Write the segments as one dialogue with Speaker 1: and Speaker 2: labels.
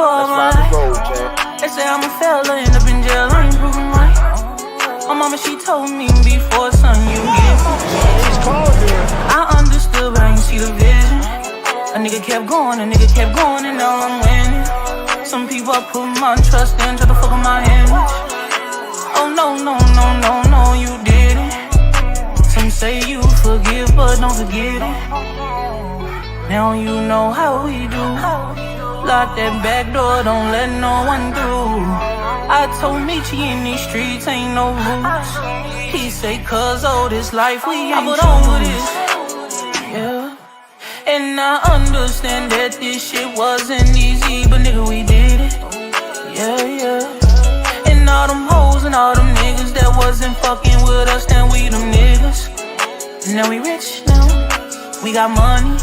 Speaker 1: for my life. They say I'm a fella, end up in jail, I ain't proving right. My mama, she told me before, son, you get I understood, but I ain't see the vision. A nigga kept going, and now I'm winning. Some people I put my trust in, try to fuck with my image. Oh no, you didn't. Some say you forgive, but don't forget it. Now you know how we do. Lock that back door, don't let no one through. I told Michi in these streets ain't no rules. He say, cause all this life we ain't put on with this. Yeah. And I understand that this shit wasn't easy, but nigga, we did it. Yeah. And all them hoes and all them niggas that wasn't fucking with us, then we them niggas. And now we rich now. We got money.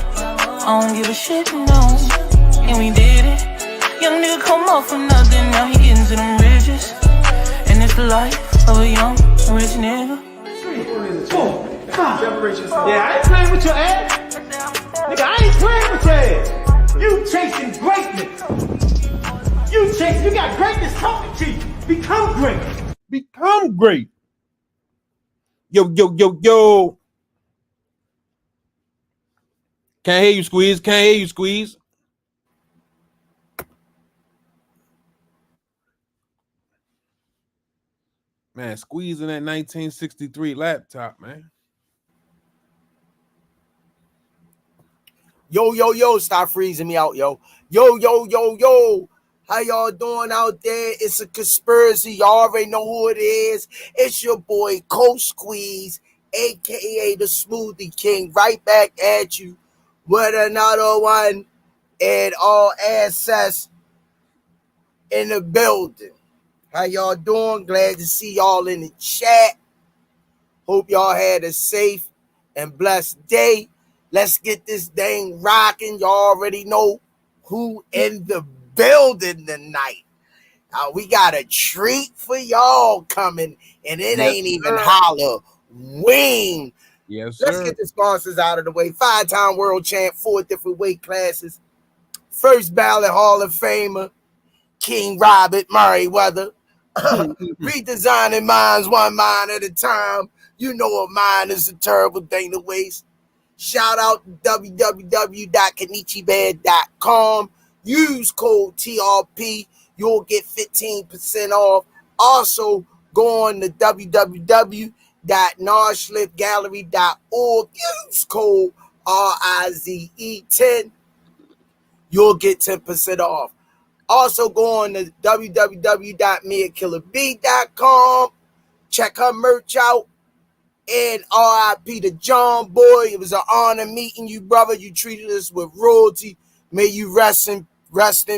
Speaker 1: I don't give a shit, no. And we did it. Young nigga come off for nothing, now he getting to them riches. And it's the life of a young rich nigga.
Speaker 2: Yeah, I ain't playing with your ass. Nigga, I ain't playing with your ass. You chasing greatness. You got greatness talking to you. Become great.
Speaker 3: Become great. Yo. Can't hear you, Squeeze. Man, squeezing that 1963 laptop, man.
Speaker 4: Yo, stop freezing me out, yo. Yo. How y'all doing out there? It's a conspiracy. Y'all already know who it is. It's your boy, Coach Squeeze, a.k.a. the Smoothie King, right back at you with another one and all access in the building. How y'all doing? Glad to see y'all in the chat. Hope y'all had a safe and blessed day. Let's get this thing rocking. Y'all already know who in the building tonight. We got a treat for y'all coming, and it ain't even Halloween.
Speaker 3: Yes, sir.
Speaker 4: Let's get the sponsors out of the way. 5-time world champ, 4 different weight classes. First ballot Hall of Famer, King Robert Merryweather. Redesigning minds one mind at a time. You know a mind is a terrible thing to waste. Shout out to www.kenichibed.com. Use code TRP. You'll get 15% off. Also, go on to www.narslipgallery.org. Use code RIZE10. You'll get 10% off. Also, go on to www.miakillerb.com. Check her merch out. And RIP to John Boy. It was an honor meeting you, brother. You treated us with royalty. May you rest in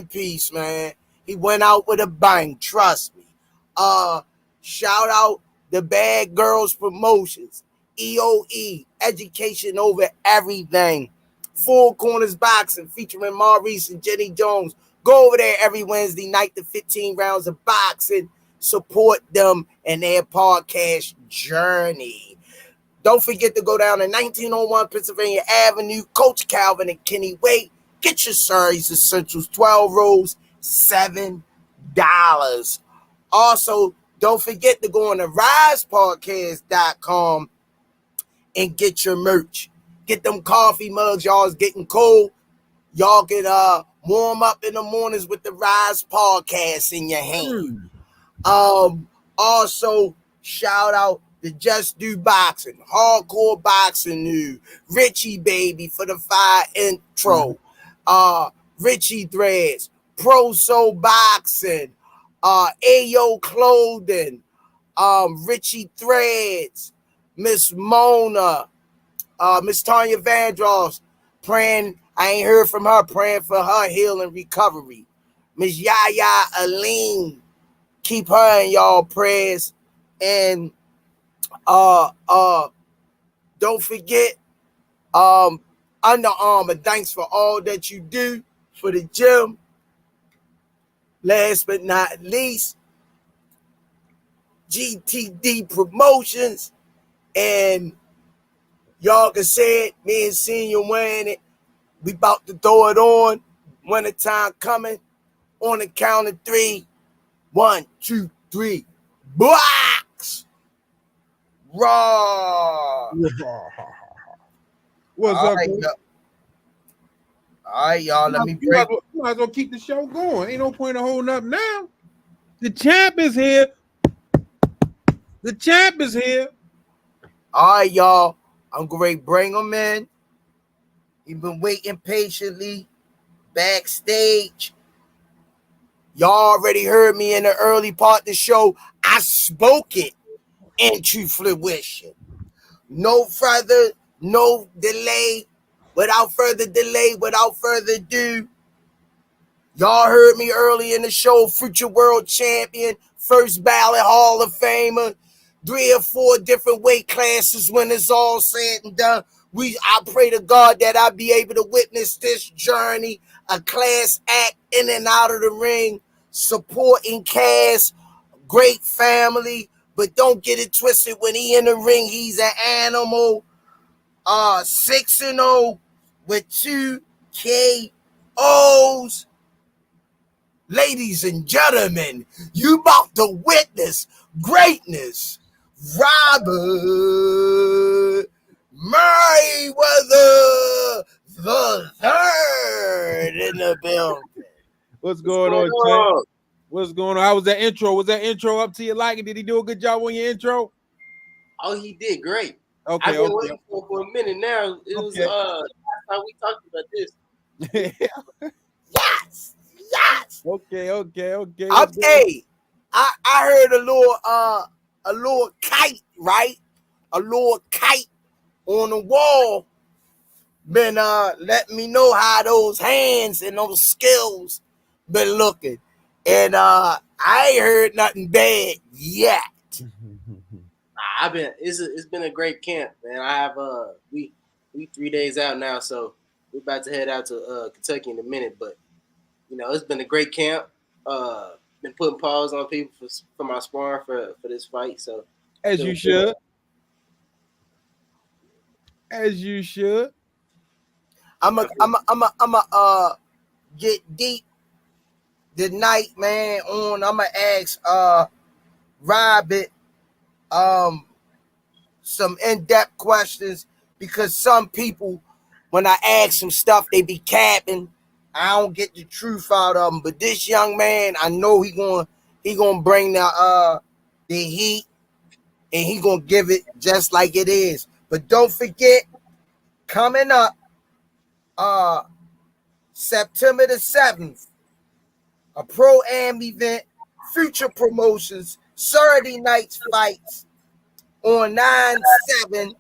Speaker 4: peace, man. He went out with a bang. Trust me. Shout out the Bad Girls Promotions. EOE. Education over everything. Four Corners Boxing featuring Maurice and Jenny Jones. Go over there every Wednesday night to 15 rounds of boxing. Support them and their podcast journey. Don't forget to go down to 1901 Pennsylvania Avenue, Coach Calvin and Kenny Wade. Get your Surrey's Essentials 12 rolls, $7. Also, don't forget to go on to risepodcast.com and get your merch. Get them coffee mugs. Y'all's getting cold. Y'all can warm up in the mornings with the Rise Podcast in your hand. Also, shout out to Just Do Boxing, Hardcore Boxing News, Richie Baby for the fire intro, Richie Threads, Pro Soul Boxing, Ayo Clothing, Richie Threads, Miss Mona, Miss Tanya Vandross, praying, I ain't heard from her, praying for her healing recovery. Miss Yaya Aline, keep her in y'all prayers. And don't forget Under Armour, thanks for all that you do for the gym. Last but not least, GTD Promotions, and y'all can say it, me and Senior wearing it. We about to throw it on. Winter time coming. On the count of 3. 1, 2, 3. Box. Raw.
Speaker 3: What's
Speaker 4: All
Speaker 3: up,
Speaker 4: right,
Speaker 3: bro?
Speaker 4: All right, y'all. Let me
Speaker 3: You
Speaker 4: break.
Speaker 3: might as well keep the show going. Ain't no point in holding up now. The champ is here. The champ is here.
Speaker 4: All right, y'all. I'm going to bring him in. He's been waiting patiently backstage. Y'all already heard me in the early part of the show. I spoke it into fruition. No delay. Without further ado, y'all heard me early in the show. Future world champion, first ballot Hall of Famer, 3 or 4 different weight classes when it's all said and done. I pray to God that I be able to witness this journey, a class act in and out of the ring, supporting cast, great family, but don't get it twisted. When he in the ring, he's an animal. 6-0 with 2 KOs. Ladies and gentlemen, you about to witness greatness. Robert Merryweather III in the building.
Speaker 3: What's going on, champ? What's going on? How was that intro? Was that intro up to your liking? Did he do a good job on your intro?
Speaker 5: Oh, he did great.
Speaker 3: Okay,
Speaker 5: I've been waiting for a minute now. It was last time we talked about this.
Speaker 4: Yes.
Speaker 3: Okay.
Speaker 4: Okay. I heard a little kite, right? A little kite on the wall. Been letting me know how those hands and those skills been looking. And I ain't heard nothing bad yet.
Speaker 5: It's been a great camp, man. I have we 3 days out now, so we're about to head out to Kentucky in a minute. But it's been a great camp. Been putting paws on people for my sparring for this fight. So
Speaker 3: as you should. As you should.
Speaker 4: I'm a get deep tonight, man. I'ma ask Robert some in-depth questions, because some people, when I ask them stuff, they be capping. I don't get the truth out of them. But this young man, I know he gonna bring the heat, and he gonna give it just like it is. But don't forget, coming up September the 7th, a pro-am event, Future Promotions, Saturday night's fights on 9/7.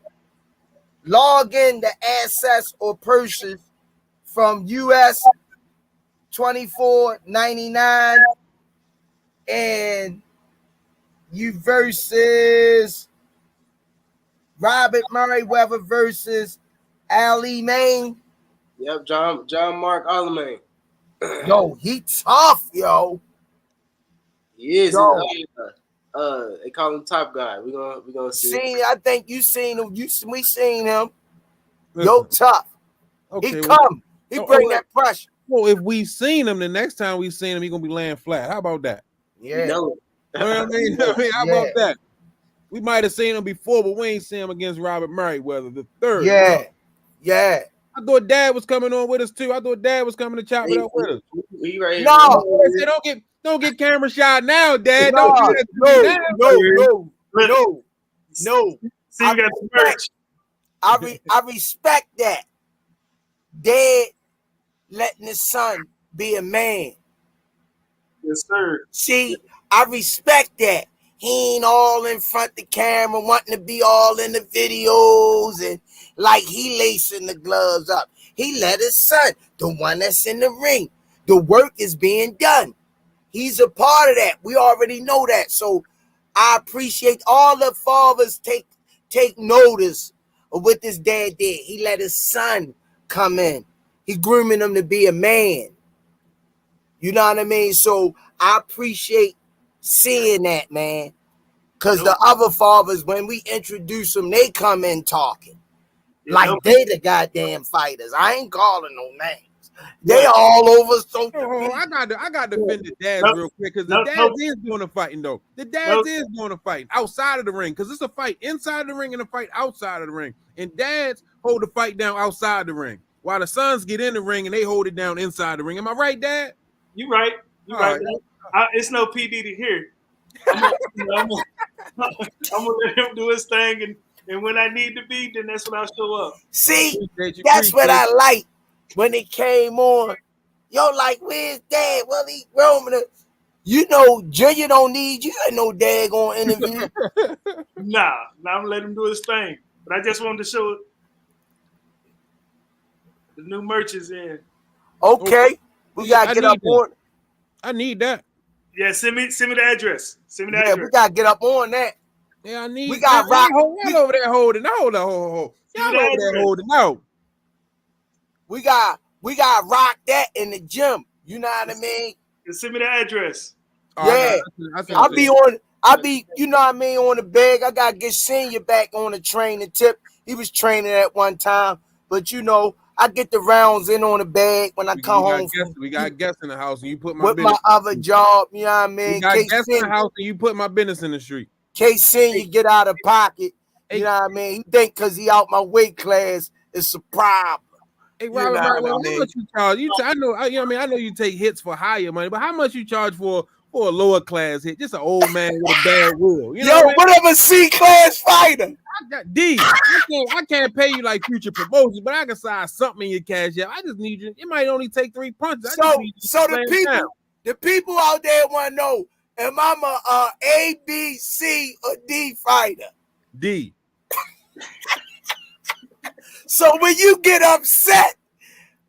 Speaker 4: Log in to access or purchase from US $24.99, and you versus Robert Merryweather versus Ali Main.
Speaker 5: Yep, John Mark Allemagne.
Speaker 4: Yo, he tough, yo.
Speaker 5: He is.
Speaker 4: Yo.
Speaker 5: They call him Top Guy. We gonna see.
Speaker 4: I think you seen him. We seen him. Yo, tough.
Speaker 3: Okay,
Speaker 4: He come. He bring that pressure.
Speaker 3: Well, if we seen him, the next time we seen him, he gonna be laying flat. How about that?
Speaker 4: Yeah.
Speaker 5: You know
Speaker 3: what I mean? How about that? We might have seen him before, but we ain't seen him against Robert Merryweather III.
Speaker 4: Yeah.
Speaker 3: I thought Dad was coming on with us too. I thought Dad was coming to chop it up with us.
Speaker 4: No.
Speaker 3: Don't get camera shot now, Dad.
Speaker 4: No.
Speaker 3: Don't do that.
Speaker 4: No.
Speaker 2: See, you got the merch.
Speaker 4: I respect that. Dad letting his son be a man.
Speaker 2: Yes, sir.
Speaker 4: See, I respect that. He ain't all in front of the camera, wanting to be all in the videos and like he lacing the gloves up. He let his son, the one that's in the ring. The work is being done. He's a part of that. We already know that. So I appreciate all the fathers take notice of what this dad did. He let his son come in. He grooming him to be a man. You know what I mean? So I appreciate seeing that, man. Because the other fathers, when we introduce them, they come in talking. Like they the goddamn fighters. I ain't calling no names. They all over social
Speaker 3: Oh,
Speaker 4: media.
Speaker 3: I got to defend the dads
Speaker 2: Nope.
Speaker 3: real quick because the
Speaker 2: Nope,
Speaker 3: dads
Speaker 2: nope.
Speaker 3: is doing the fighting though. The dads
Speaker 2: Nope.
Speaker 3: is doing the fighting outside of the ring because it's a fight inside the ring and a fight outside of the ring. And dads hold the fight down outside the ring while the sons get in the ring and they hold it down inside the ring. Am I right, Dad?
Speaker 2: You right. You
Speaker 3: All
Speaker 2: right.
Speaker 3: right.
Speaker 2: It's no PD to hear. I'm gonna let him do his thing, and when I need to be, then that's when I'll show up.
Speaker 4: See,
Speaker 3: Appreciate you,
Speaker 4: that's what
Speaker 3: appreciate
Speaker 4: I like when it came on. Yo, like, where's Dad? Well, he roaming. You know, Junior don't need you. Ain't no daggone interview.
Speaker 2: Nah, I'm gonna let him do his thing. But I just wanted to show the new merch is in.
Speaker 4: Okay, we gotta get up on.
Speaker 3: I need that.
Speaker 2: Yeah, send me the address. Send me the
Speaker 4: Yeah,
Speaker 2: address.
Speaker 4: we gotta get up on that.
Speaker 3: Yeah, I need.
Speaker 4: We got rock.
Speaker 3: Y'all over there holding. Hold on. Y'all over there holding out.
Speaker 2: We
Speaker 4: got rock that in the gym. You know what I mean?
Speaker 2: Send me the address.
Speaker 4: Yeah, I'll be, you know what I mean, on the bag. I gotta get Senior back on the training tip. He was training at one time, but you know, I get the rounds in on the bag when I come home.
Speaker 3: We got guests in the house, and you put my
Speaker 4: with
Speaker 3: business
Speaker 4: my other job. You know what I mean?
Speaker 3: We got guests in the house, and you put my business in the street.
Speaker 4: Case Senior get out of pocket. You know what I mean? He think because he out my weight class, it's a problem.
Speaker 3: Hey, Robert, how much you charge? I know, you know what I mean? I know you take hits for higher money, but how much you charge for a lower class hit? Just an old man with a bad will. You know
Speaker 4: what I'm a C-class fighter.
Speaker 3: I can't pay you like future promotions, but I can size something in your cash app. I just need you. It might only take 3 punches.
Speaker 4: So the people out there want to know, am I a B, C, or D fighter?
Speaker 3: D.
Speaker 4: So when you get upset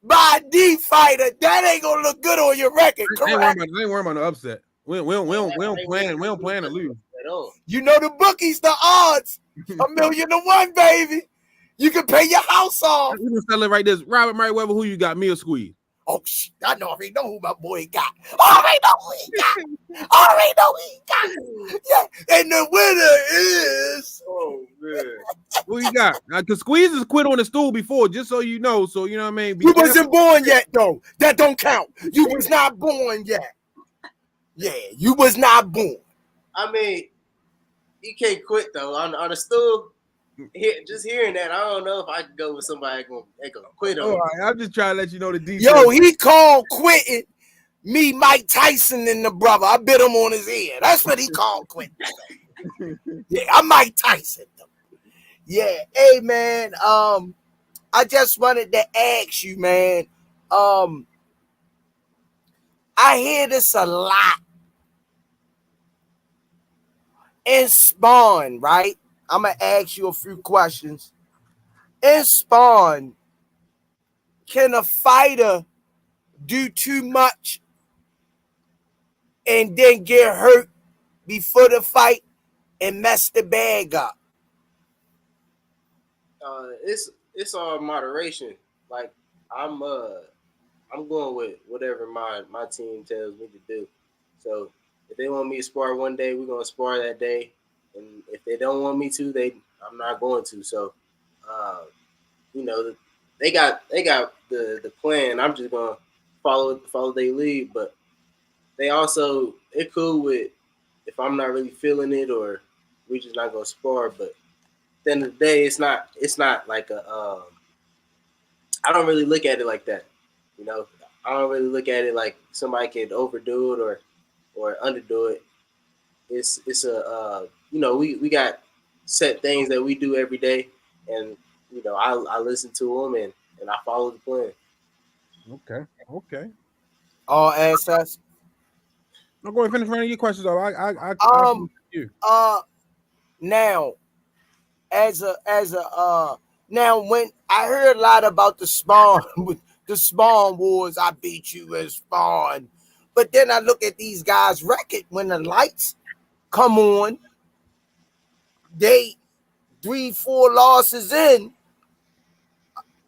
Speaker 4: by a D fighter, that ain't gonna look good on your record, correct?
Speaker 3: I ain't worrying about the upset. We don't plan to lose
Speaker 5: at all.
Speaker 4: You know the bookies, the odds, 1,000,000-1, baby. You can pay your house off.
Speaker 3: We can sell it right this. Robert Merryweather, who you got? Me or Squeeze?
Speaker 4: Oh shit! I already know who my boy got. I already know who he got. Yeah, and the winner is.
Speaker 3: Oh man, who you got? Cause Squeeze has quit on the stool before, just so you know. So you know what I mean.
Speaker 4: You wasn't born yet, though. That don't count. You was not born yet. Yeah, you was not born.
Speaker 5: I mean, you can't quit though on the stool. Just hearing that, I don't know if I could go with somebody gonna quit on.
Speaker 3: Right, I'm just trying to let you know the details.
Speaker 4: Yo, he called quitting me, Mike Tyson, and the brother. I bit him on his ear. That's what he called quitting. Yeah, I'm Mike Tyson. Yeah, hey man. I just wanted to ask you, man. I hear this a lot in Spawn, right? I'm gonna ask you a few questions. In Spawn, can a fighter do too much and then get hurt before the fight and mess the bag up?
Speaker 5: It's all moderation. Like I'm going with whatever my team tells me to do. So if they want me to spar one day, we're gonna spar that day. And if they don't want me to, I'm not going to. So, you know, they got the plan. I'm just gonna follow their lead. But they're cool with if I'm not really feeling it or we just not gonna spar. But at the end of the day, it's not like a. I don't really look at it like that. You know, I don't really look at it like somebody can overdo it or underdo it. It's a you know, we got set things that we do every day, and you know, I listen to them and I follow the plan.
Speaker 3: Okay.
Speaker 4: All assets.
Speaker 3: I'm going to finish running your questions though.
Speaker 4: Now, now when I heard a lot about the Spawn the Spawn wars, I beat you in Spawn, but then I look at these guys' record when the lights come on. They 3-4 losses in,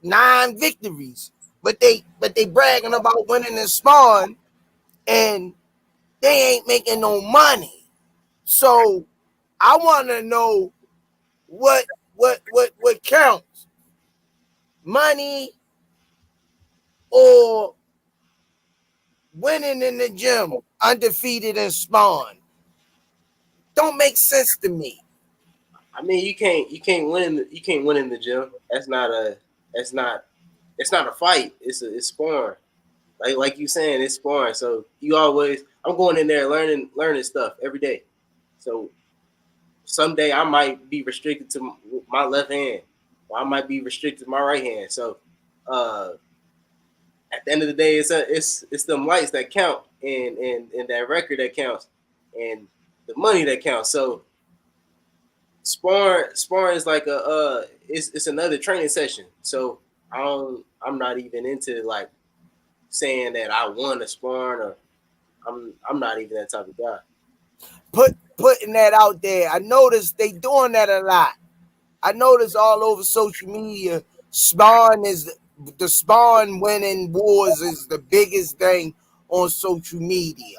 Speaker 4: 9 victories, but they bragging about winning in Spawn, and they ain't making no money. So I want to know what counts: money or winning in the gym, undefeated in spawn? Don't make sense to me.
Speaker 5: I mean, you can't win in the gym. It's not a fight. It's sparring. Like you saying, it's sparring. So I'm going in there learning stuff every day. So someday I might be restricted to my left hand, or I might be restricted to my right hand. So uh, at the end of the day, it's them lights that count, and that record that counts, and the money that counts. So sparring is like it's another training session. So I'm not even into like saying that I won a sparring, or I'm not even that type of guy.
Speaker 4: Putting that out there. I noticed they doing that a lot. I noticed all over social media, the spawn winning wars is the biggest thing on social media.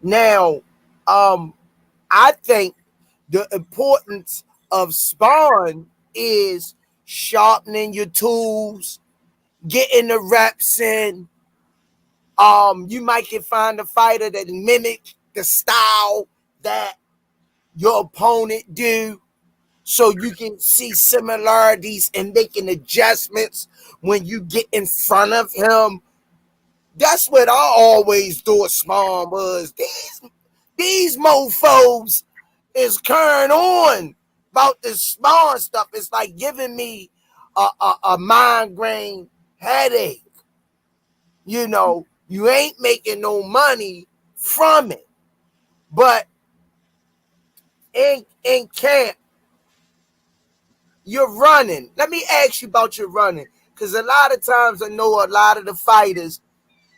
Speaker 4: Now, I think the importance of spawn is sharpening your tools, getting the reps in. You might can find a fighter that mimic the style that your opponent do, so you can see similarities and making adjustments when you get in front of him. That's what I always do at Spawn was. These mofos is carrying on about this Spawn stuff. It's like giving me a migraine headache. You know, you ain't making no money from it. But in camp, you're running. Let me ask you about your running. Because a lot of times I know a lot of the fighters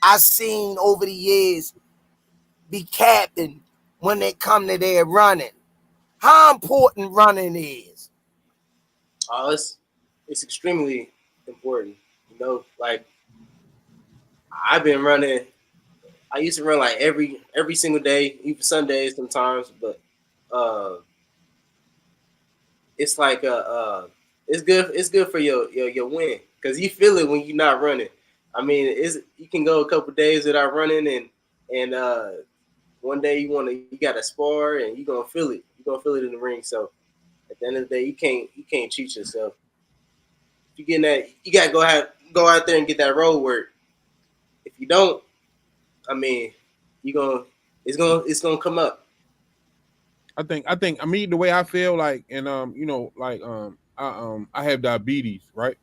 Speaker 4: I've seen over the years be capping when they come to their running. How important running is?
Speaker 5: It's extremely important. You know, like I've been running. I used to run like every single day, even Sundays sometimes. But uh, it's like it's good. It's good for your win, because you feel it when you're not running. I mean, you can go a couple days without running, and one day you got to spar, and you're gonna feel it. You're gonna feel it in the ring. So at the end of the day, you can't cheat yourself. If you getting that, you gotta go out there and get that road work. If you don't, I mean, you gonna it's gonna come up.
Speaker 3: I mean, the way I feel like, and you know, like I have diabetes, right?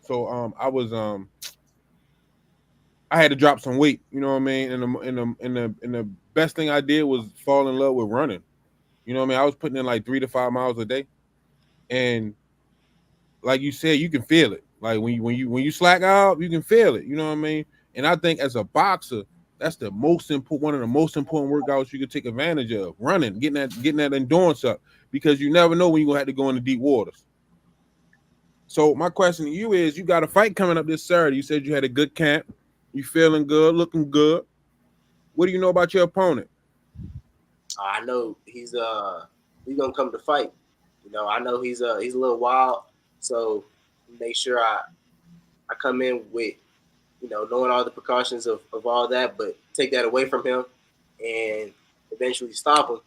Speaker 3: So I had to drop some weight, you know what I mean? And the best thing I did was fall in love with running. You know what I mean? I was putting in like 3 to 5 miles a day. And like you said, you can feel it. Like when you slack out, you can feel it. You know what I mean? And I think as a boxer, that's the most important, one of the most important workouts you can take advantage of. Running, getting that endurance up, because you never know when you're gonna have to go into deep waters. So my question to you is: you got a fight coming up this Saturday. You said you had a good camp. You feeling good, looking good. What do you know about your opponent?
Speaker 5: I know he's gonna come to fight. You know, I know he's a little wild, so make sure I come in with, you know, knowing all the precautions of all that, but take that away from him and eventually stop him.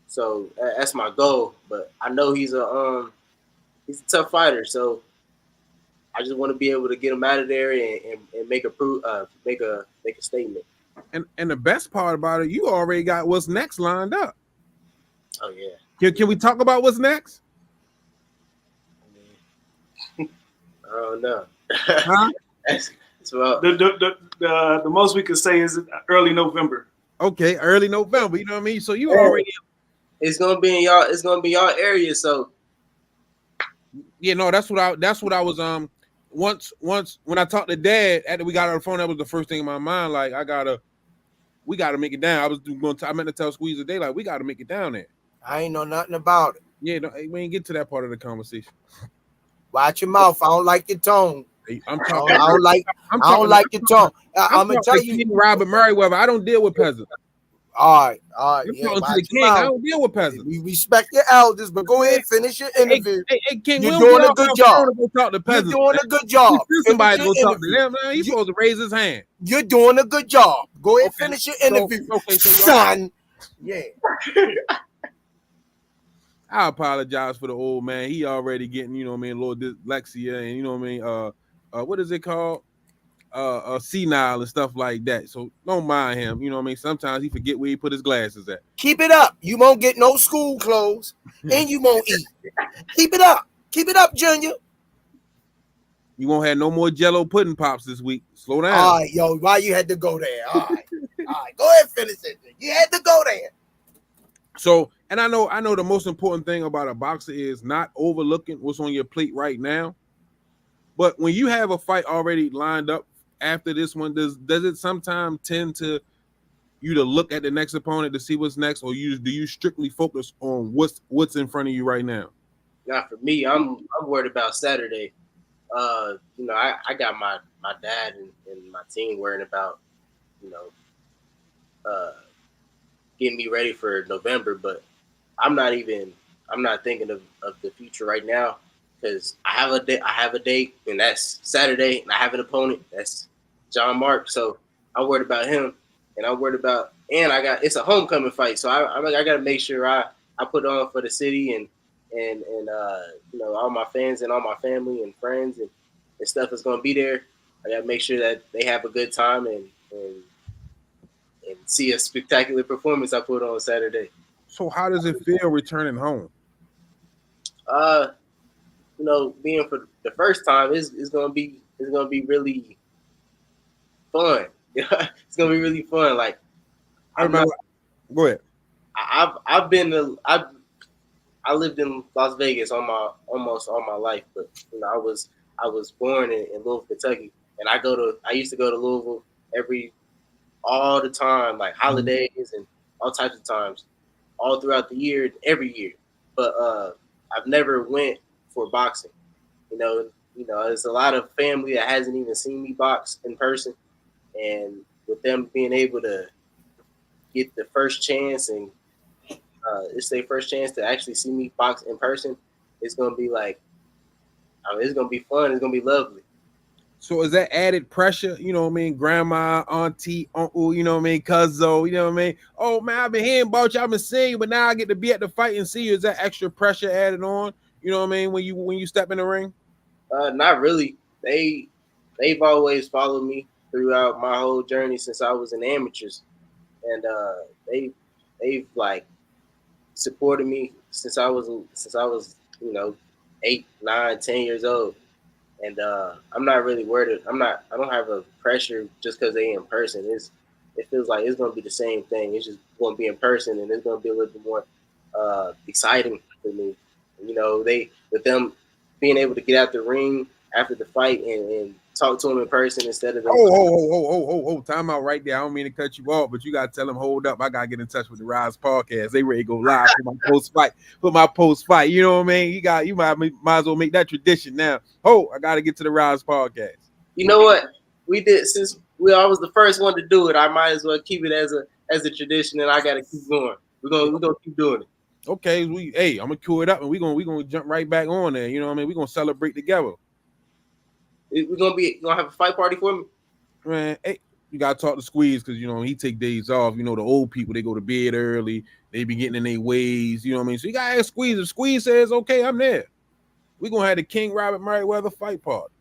Speaker 5: So that's my goal. But I know he's a tough fighter, so I just want to be able to get him out of there and make a statement.
Speaker 3: And the best part about it, you already got what's next lined up.
Speaker 5: Oh yeah.
Speaker 3: Can we talk about what's next?
Speaker 5: I don't know.
Speaker 3: Huh?
Speaker 5: Well,
Speaker 2: The most we could say is early November.
Speaker 3: Okay, early November. You know what I mean? So you already.
Speaker 5: It's gonna be in y'all. It's gonna be y'all area. So
Speaker 3: Yeah, no, that's what I was once when I talked to Dad after we got on the phone, that was the first thing in my mind. Like we gotta make it down. I meant to tell Squeeze today, like we gotta make it down there.
Speaker 4: I ain't know nothing about it.
Speaker 3: Yeah, no, we ain't get to that part of the conversation.
Speaker 4: Watch your mouth. I don't like your tone.
Speaker 3: Hey, I'm
Speaker 4: I
Speaker 3: talking.
Speaker 4: don't like your tone. I'm gonna tell you,
Speaker 3: Robert Merryweather. I don't deal with peasants.
Speaker 4: All right.
Speaker 3: I'm
Speaker 4: Yeah,
Speaker 3: talking to the
Speaker 4: watch your
Speaker 3: king. I
Speaker 4: mouth.
Speaker 3: don't deal with peasants.
Speaker 4: We respect your elders, but go ahead, finish your interview.
Speaker 3: Hey, King, we
Speaker 4: You're
Speaker 3: don't get
Speaker 4: doing a
Speaker 3: off
Speaker 4: good
Speaker 3: our
Speaker 4: job.
Speaker 3: phone to go talk to
Speaker 4: You're
Speaker 3: peasants.
Speaker 4: doing
Speaker 3: Man.
Speaker 4: a good
Speaker 3: We
Speaker 4: job.
Speaker 3: send
Speaker 4: Finish
Speaker 3: somebody to
Speaker 4: your
Speaker 3: go talk to
Speaker 4: interview.
Speaker 3: them. Man, he's supposed to raise his hand.
Speaker 4: You're doing a good job. Go ahead,
Speaker 3: Okay.
Speaker 4: finish your interview,
Speaker 3: So y'all,
Speaker 4: son. Yeah.
Speaker 3: I apologize for the old man. He already getting, you know what I mean, a little dyslexia and you know what I mean, what is it called? Senile and stuff like that. So don't mind him. You know what I mean? Sometimes he forget where he put his glasses at.
Speaker 4: Keep it up. You won't get no school clothes, and you won't eat. Keep it up. Keep it up, Junior.
Speaker 3: You won't have no more Jello pudding pops this week. Slow down.
Speaker 4: All right, yo, why you had to go there? All right. Go ahead, finish it. You had to go there.
Speaker 3: So, and I know the most important thing about a boxer is not overlooking what's on your plate right now. But when you have a fight already lined up after this one, does it sometimes tend to you to look at the next opponent to see what's next, or do you strictly focus on what's in front of you right now?
Speaker 5: Not for me. I'm worried about Saturday. You know, I got my dad and my team worrying about, you know, getting me ready for November, but I'm not thinking of the future right now because I have a date and that's Saturday, and I have an opponent that's John Mark. So I'm worried about him, and I'm worried about, and it's a homecoming fight, so I got to make sure I put on for the city and you know, all my fans and all my family and friends and stuff is going to be there. I got to make sure that they have a good time and see a spectacular performance I put on Saturday.
Speaker 3: So how does it feel returning home?
Speaker 5: You know, being for the first time is gonna be really fun. It's gonna be really fun. Like
Speaker 3: Go ahead.
Speaker 5: I lived in Las Vegas almost all my life, but you know, I was born in Louisville, Kentucky, and I used to go to Louisville all the time, like holidays and all types of times, all throughout the year, every year. But I've never went for boxing. You know, there's a lot of family that hasn't even seen me box in person, and with them being able to get the first chance and it's their first chance to actually see me box in person, it's gonna be like, I mean, it's gonna be fun. It's gonna be lovely.
Speaker 3: So is that added pressure? You know what I mean? Grandma, auntie, uncle, you know what I mean? Cousin, you know what I mean? Oh man, I've been hearing about you, I've been seeing you, but now I get to be at the fight and see you. Is that extra pressure added on? You know what I mean? When you step in the ring?
Speaker 5: Not really. They've always followed me throughout my whole journey since I was in amateurs, and they've like supported me since I was you know 8, 9, 10 years old, and I'm not really worried. I don't have a pressure just because they in person. It feels like it's gonna be the same thing. It's just gonna be in person, and it's gonna be a little bit more exciting for me. You know, with them being able to get out the ring after the fight and talk to them in person instead of them.
Speaker 3: Time out right there. I don't mean to cut you off, but you gotta tell them, hold up. I gotta get in touch with the Rize podcast. They ready to go live for my post fight. You know what I mean? You might as well make that tradition now. I gotta get to the Rize podcast.
Speaker 5: You know what? We did since I was the first one to do it. I might as well keep it as a tradition, and I gotta keep going. We're gonna keep doing it.
Speaker 3: Okay, I'm gonna cue it up and we're gonna jump right back on there. You know what I mean? We're gonna celebrate together.
Speaker 5: We're gonna have a fight party for me.
Speaker 3: Man, hey, you gotta talk to Squeeze because you know he take days off. You know, the old people, they go to bed early, they be getting in their ways, you know what I mean? So you gotta ask Squeeze. If Squeeze says, okay, I'm there, we're gonna have the King Robert Merryweather fight party.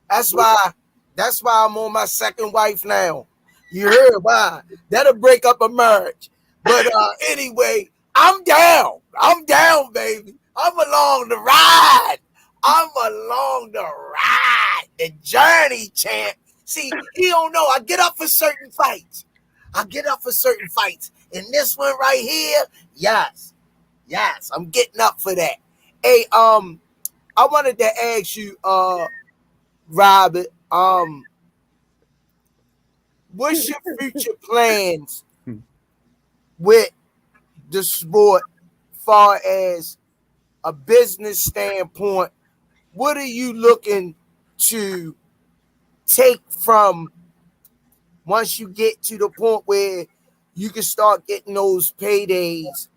Speaker 4: That's why I'm on my second wife now. You heard why? That'll break up a marriage. But anyway, I'm down. I'm down, baby. I'm along the ride. The journey, champ. See, he don't know. I get up for certain fights. And this one right here, yes, I'm getting up for that. Hey, I wanted to ask you, Robert, what's your future plans with the sport far as a business standpoint? What are you looking to take from once you get to the point where you can start getting those paydays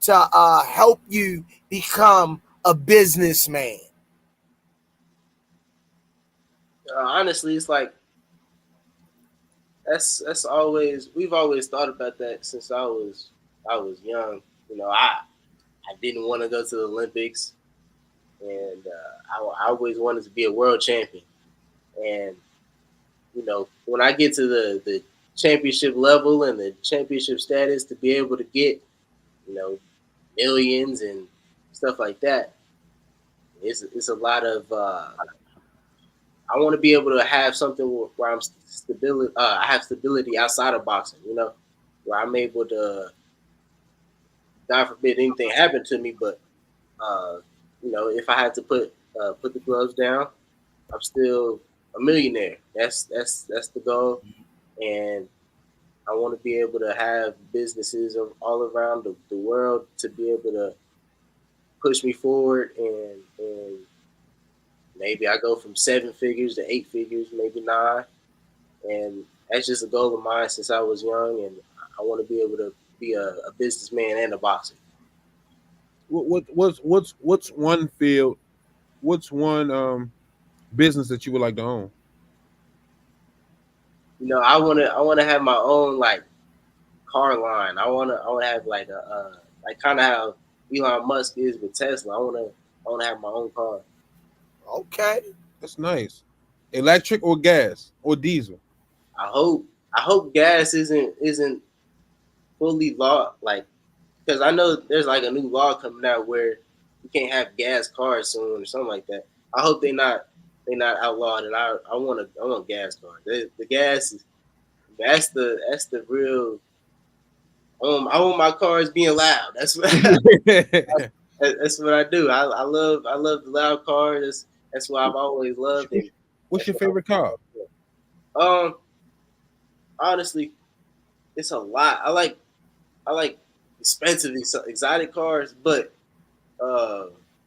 Speaker 4: to help you become a businessman?
Speaker 5: Honestly, it's like that's always we've always thought about that since I was young. You know, I didn't want to go to the Olympics, and I always wanted to be a world champion. And you know, when I get to the championship level and the championship status, to be able to get millions and stuff like that, it's a lot of. I want to be able to have something where I'm stability. I have stability outside of boxing. Where I'm able to, God forbid anything happen to me, but uh, if I had to put the gloves down, I'm still a millionaire. That's the goal, and I want to be able to have businesses all around the world to be able to push me forward, and maybe I go from 7 figures to 8 figures, maybe 9, and that's just a goal of mine since I was young, and I want to be able to be a businessman and a boxer.
Speaker 3: What's one field? What's one business that you would like to own?
Speaker 5: I wanna have my own like car line. I wanna have like like kind of how Elon Musk is with Tesla. I wanna have my own car.
Speaker 4: Okay.
Speaker 3: That's nice. Electric or gas or diesel?
Speaker 5: I hope I hope gas isn't fully law like because I know there's like a new law coming out where you can't have gas cars soon or something like that. I hope they not outlawed, and I want gas cars. The gas is that's the real. I want my cars being loud. That's what that's what I do. I love the loud cars. That's what I've always loved, and
Speaker 3: What's
Speaker 5: that's
Speaker 3: your
Speaker 5: what
Speaker 3: favorite car?
Speaker 5: honestly, it's a lot. I like expensive exotic cars, but uh,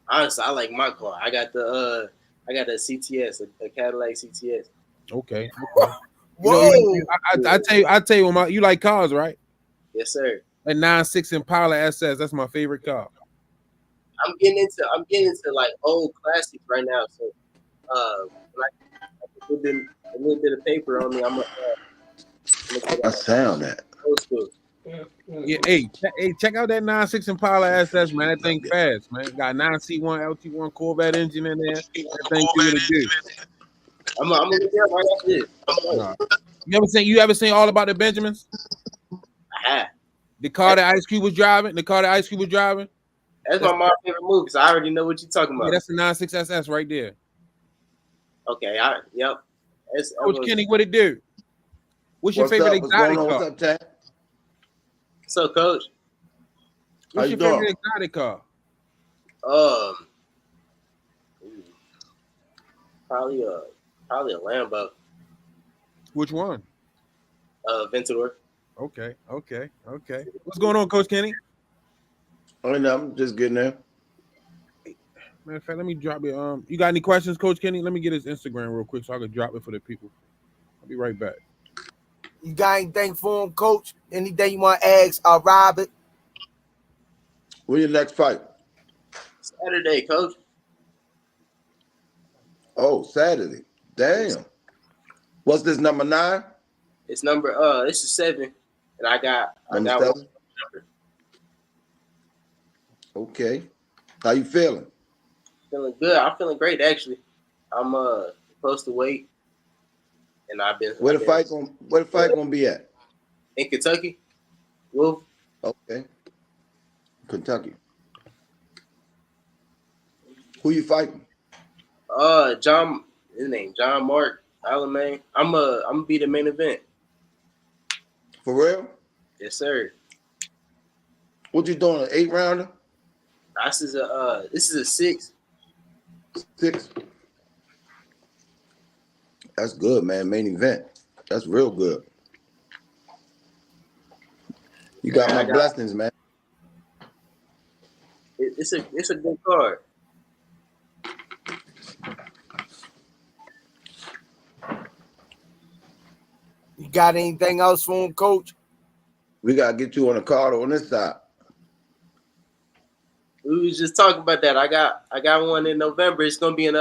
Speaker 5: honestly, I like my car. I got a CTS, a Cadillac CTS.
Speaker 3: Okay, okay.
Speaker 4: Whoa.
Speaker 3: I tell you, you like cars, right?
Speaker 5: Yes, sir.
Speaker 3: A 9.6 Impala SS. That's my favorite car.
Speaker 5: I'm getting into like old classics right now. So when I get a little bit of paper on me, I'm gonna get
Speaker 6: I sound that.
Speaker 5: old school.
Speaker 3: Yeah, hey, check out that 9.6 Impala SS, man. That thing fast, man. Got 9C1 LT1 Corvette engine in there. That thing do what it do.
Speaker 5: I'm gonna look it up right after this.
Speaker 3: Nah. You ever seen All About the Benjamins?
Speaker 5: I have.
Speaker 3: The car that Ice Cube was driving? The car that Ice Cube was driving?
Speaker 5: That's my mom's favorite movie, so I already know what you're talking
Speaker 3: Yeah,
Speaker 5: about.
Speaker 3: that's the 9.6 SS right there.
Speaker 5: Okay, yep.
Speaker 3: Coach Kenny, what it do? What's your
Speaker 6: What's
Speaker 3: favorite
Speaker 6: up? What's going
Speaker 3: exotic
Speaker 6: on?
Speaker 3: car?
Speaker 6: What's up, Chad?
Speaker 5: So, Coach,
Speaker 6: How
Speaker 3: What's
Speaker 6: you
Speaker 3: your favorite
Speaker 6: doing?
Speaker 3: exotic car?
Speaker 5: um, probably a Lambo,
Speaker 3: Which one?
Speaker 5: Ventador.
Speaker 3: Okay. What's going on, Coach Kenny?
Speaker 6: Oh, no, I'm just getting there.
Speaker 3: Matter of fact, let me drop it. You got any questions, Coach Kenny? Let me get his Instagram real quick so I can drop it for the people. I'll be right back.
Speaker 4: You got anything for him, Coach? Anything you want to ask Robert?
Speaker 6: When your next fight?
Speaker 5: Saturday, Coach.
Speaker 6: Oh, Saturday. Damn. What's this, number 9?
Speaker 5: It's number it's a 7, and I got
Speaker 6: Number
Speaker 5: one
Speaker 6: 7?
Speaker 5: number.
Speaker 6: Okay. How you feeling?
Speaker 5: Feeling good. I'm feeling great actually. I'm close to weight, and
Speaker 6: Where the fight gonna be at?
Speaker 5: in Kentucky. Wolf.
Speaker 6: Okay. Kentucky. Who you fighting?
Speaker 5: John. His name John Mark Alamain. I'm gonna be the main event.
Speaker 6: For real?
Speaker 5: Yes, sir.
Speaker 6: What you doing? An 8-rounder?
Speaker 5: This is a 6.
Speaker 6: 6? That's good, man. Main event. That's real good. You got my blessings, man.
Speaker 5: It's a good card.
Speaker 4: You got anything else for him, Coach?
Speaker 6: We gotta get you on a card on this side.
Speaker 5: We was just talking about that. I got one in November. It's gonna be in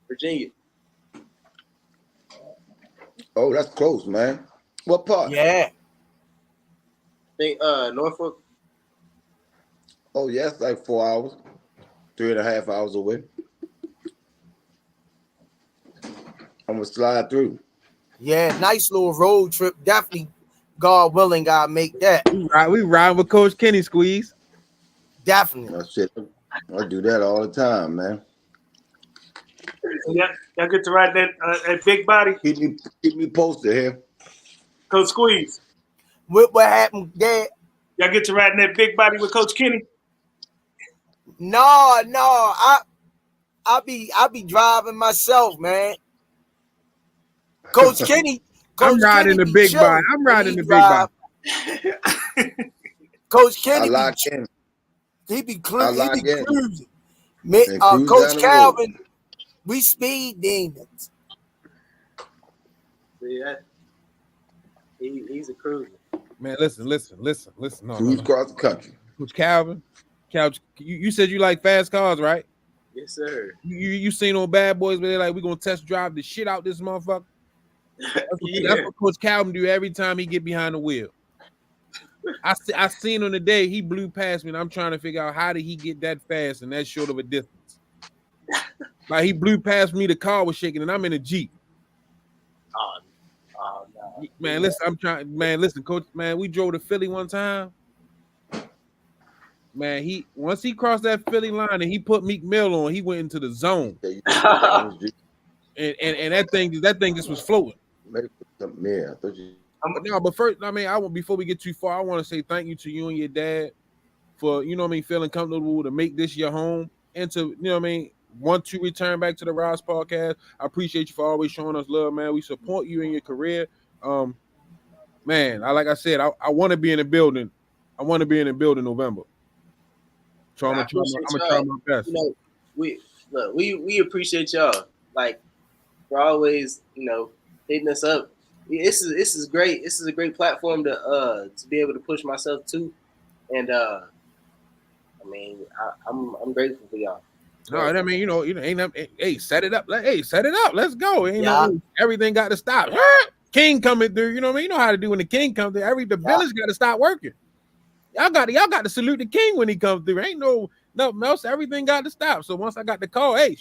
Speaker 5: Virginia.
Speaker 6: Oh, that's close, man. What part?
Speaker 4: Yeah.
Speaker 5: I think Norfolk.
Speaker 6: Oh, yeah, it's like 4 hours, 3.5 hours away. I'm gonna slide through.
Speaker 4: Yeah, nice little road trip. Definitely, God willing, gotta make that.
Speaker 3: We ride with Coach Kenny, Squeeze.
Speaker 4: Definitely.
Speaker 6: That shit. I do that all the time, man.
Speaker 2: Yeah, y'all get to ride that big body.
Speaker 6: Keep me posted here.
Speaker 2: Coach Squeeze.
Speaker 4: What happened there?
Speaker 2: Y'all get to ride in that big body with Coach Kenny.
Speaker 4: No, I be driving myself, man. Coach Kenny.
Speaker 3: I'm riding
Speaker 4: Kenny
Speaker 3: the
Speaker 4: be
Speaker 3: big
Speaker 4: chilling
Speaker 3: body. I'm
Speaker 4: when
Speaker 3: riding
Speaker 4: he
Speaker 3: the big body.
Speaker 4: drive. Coach
Speaker 6: I
Speaker 4: Kenny
Speaker 6: lock in.
Speaker 4: he be
Speaker 6: I lock in.
Speaker 4: cruising.
Speaker 6: And cruise
Speaker 4: Coach
Speaker 6: down the
Speaker 4: Calvin,
Speaker 6: road.
Speaker 4: we speed demons.
Speaker 5: See that? He's a cruiser.
Speaker 3: Man, listen. No,
Speaker 6: Cruise across the country.
Speaker 3: Coach Calvin, you said you like fast cars, right?
Speaker 5: Yes, sir.
Speaker 3: You seen on Bad Boys where they're like, we're gonna test drive the shit out this motherfucker. That's what Coach Calvin do every time he get behind the wheel. I seen on the day he blew past me, and I'm trying to figure out how did he get that fast and that short of a distance. Like he blew past me, the car was shaking, and I'm in a Jeep.
Speaker 5: Oh no.
Speaker 3: Man, listen, Coach, man, we drove to Philly one time. Man, once he crossed that Philly line and he put Meek Mill on, he went into the zone. And that thing just was floating.
Speaker 6: Yeah, I thought you.
Speaker 3: But first, before we get too far, I want to say thank you to you and your dad for, feeling comfortable to make this your home and to, want to return back to the Rize podcast. I appreciate you for always showing us love, man. We support you in your career. Man, like I said, I want to be in the building. I want to be in the building November. So I'm gonna try my best.
Speaker 5: We appreciate y'all. Like for always, hitting us up. This is great. This is a great platform to be able to push myself to, and I'm grateful for y'all.
Speaker 3: All right, hey, set it up. Set it up. Let's go. Everything got to stop. King coming through. You know what I mean? You know how to do when the king comes through. The village got to stop working. Y'all got to salute the king when he comes through. Ain't nothing else. Everything got to stop. So once I got the call, hey,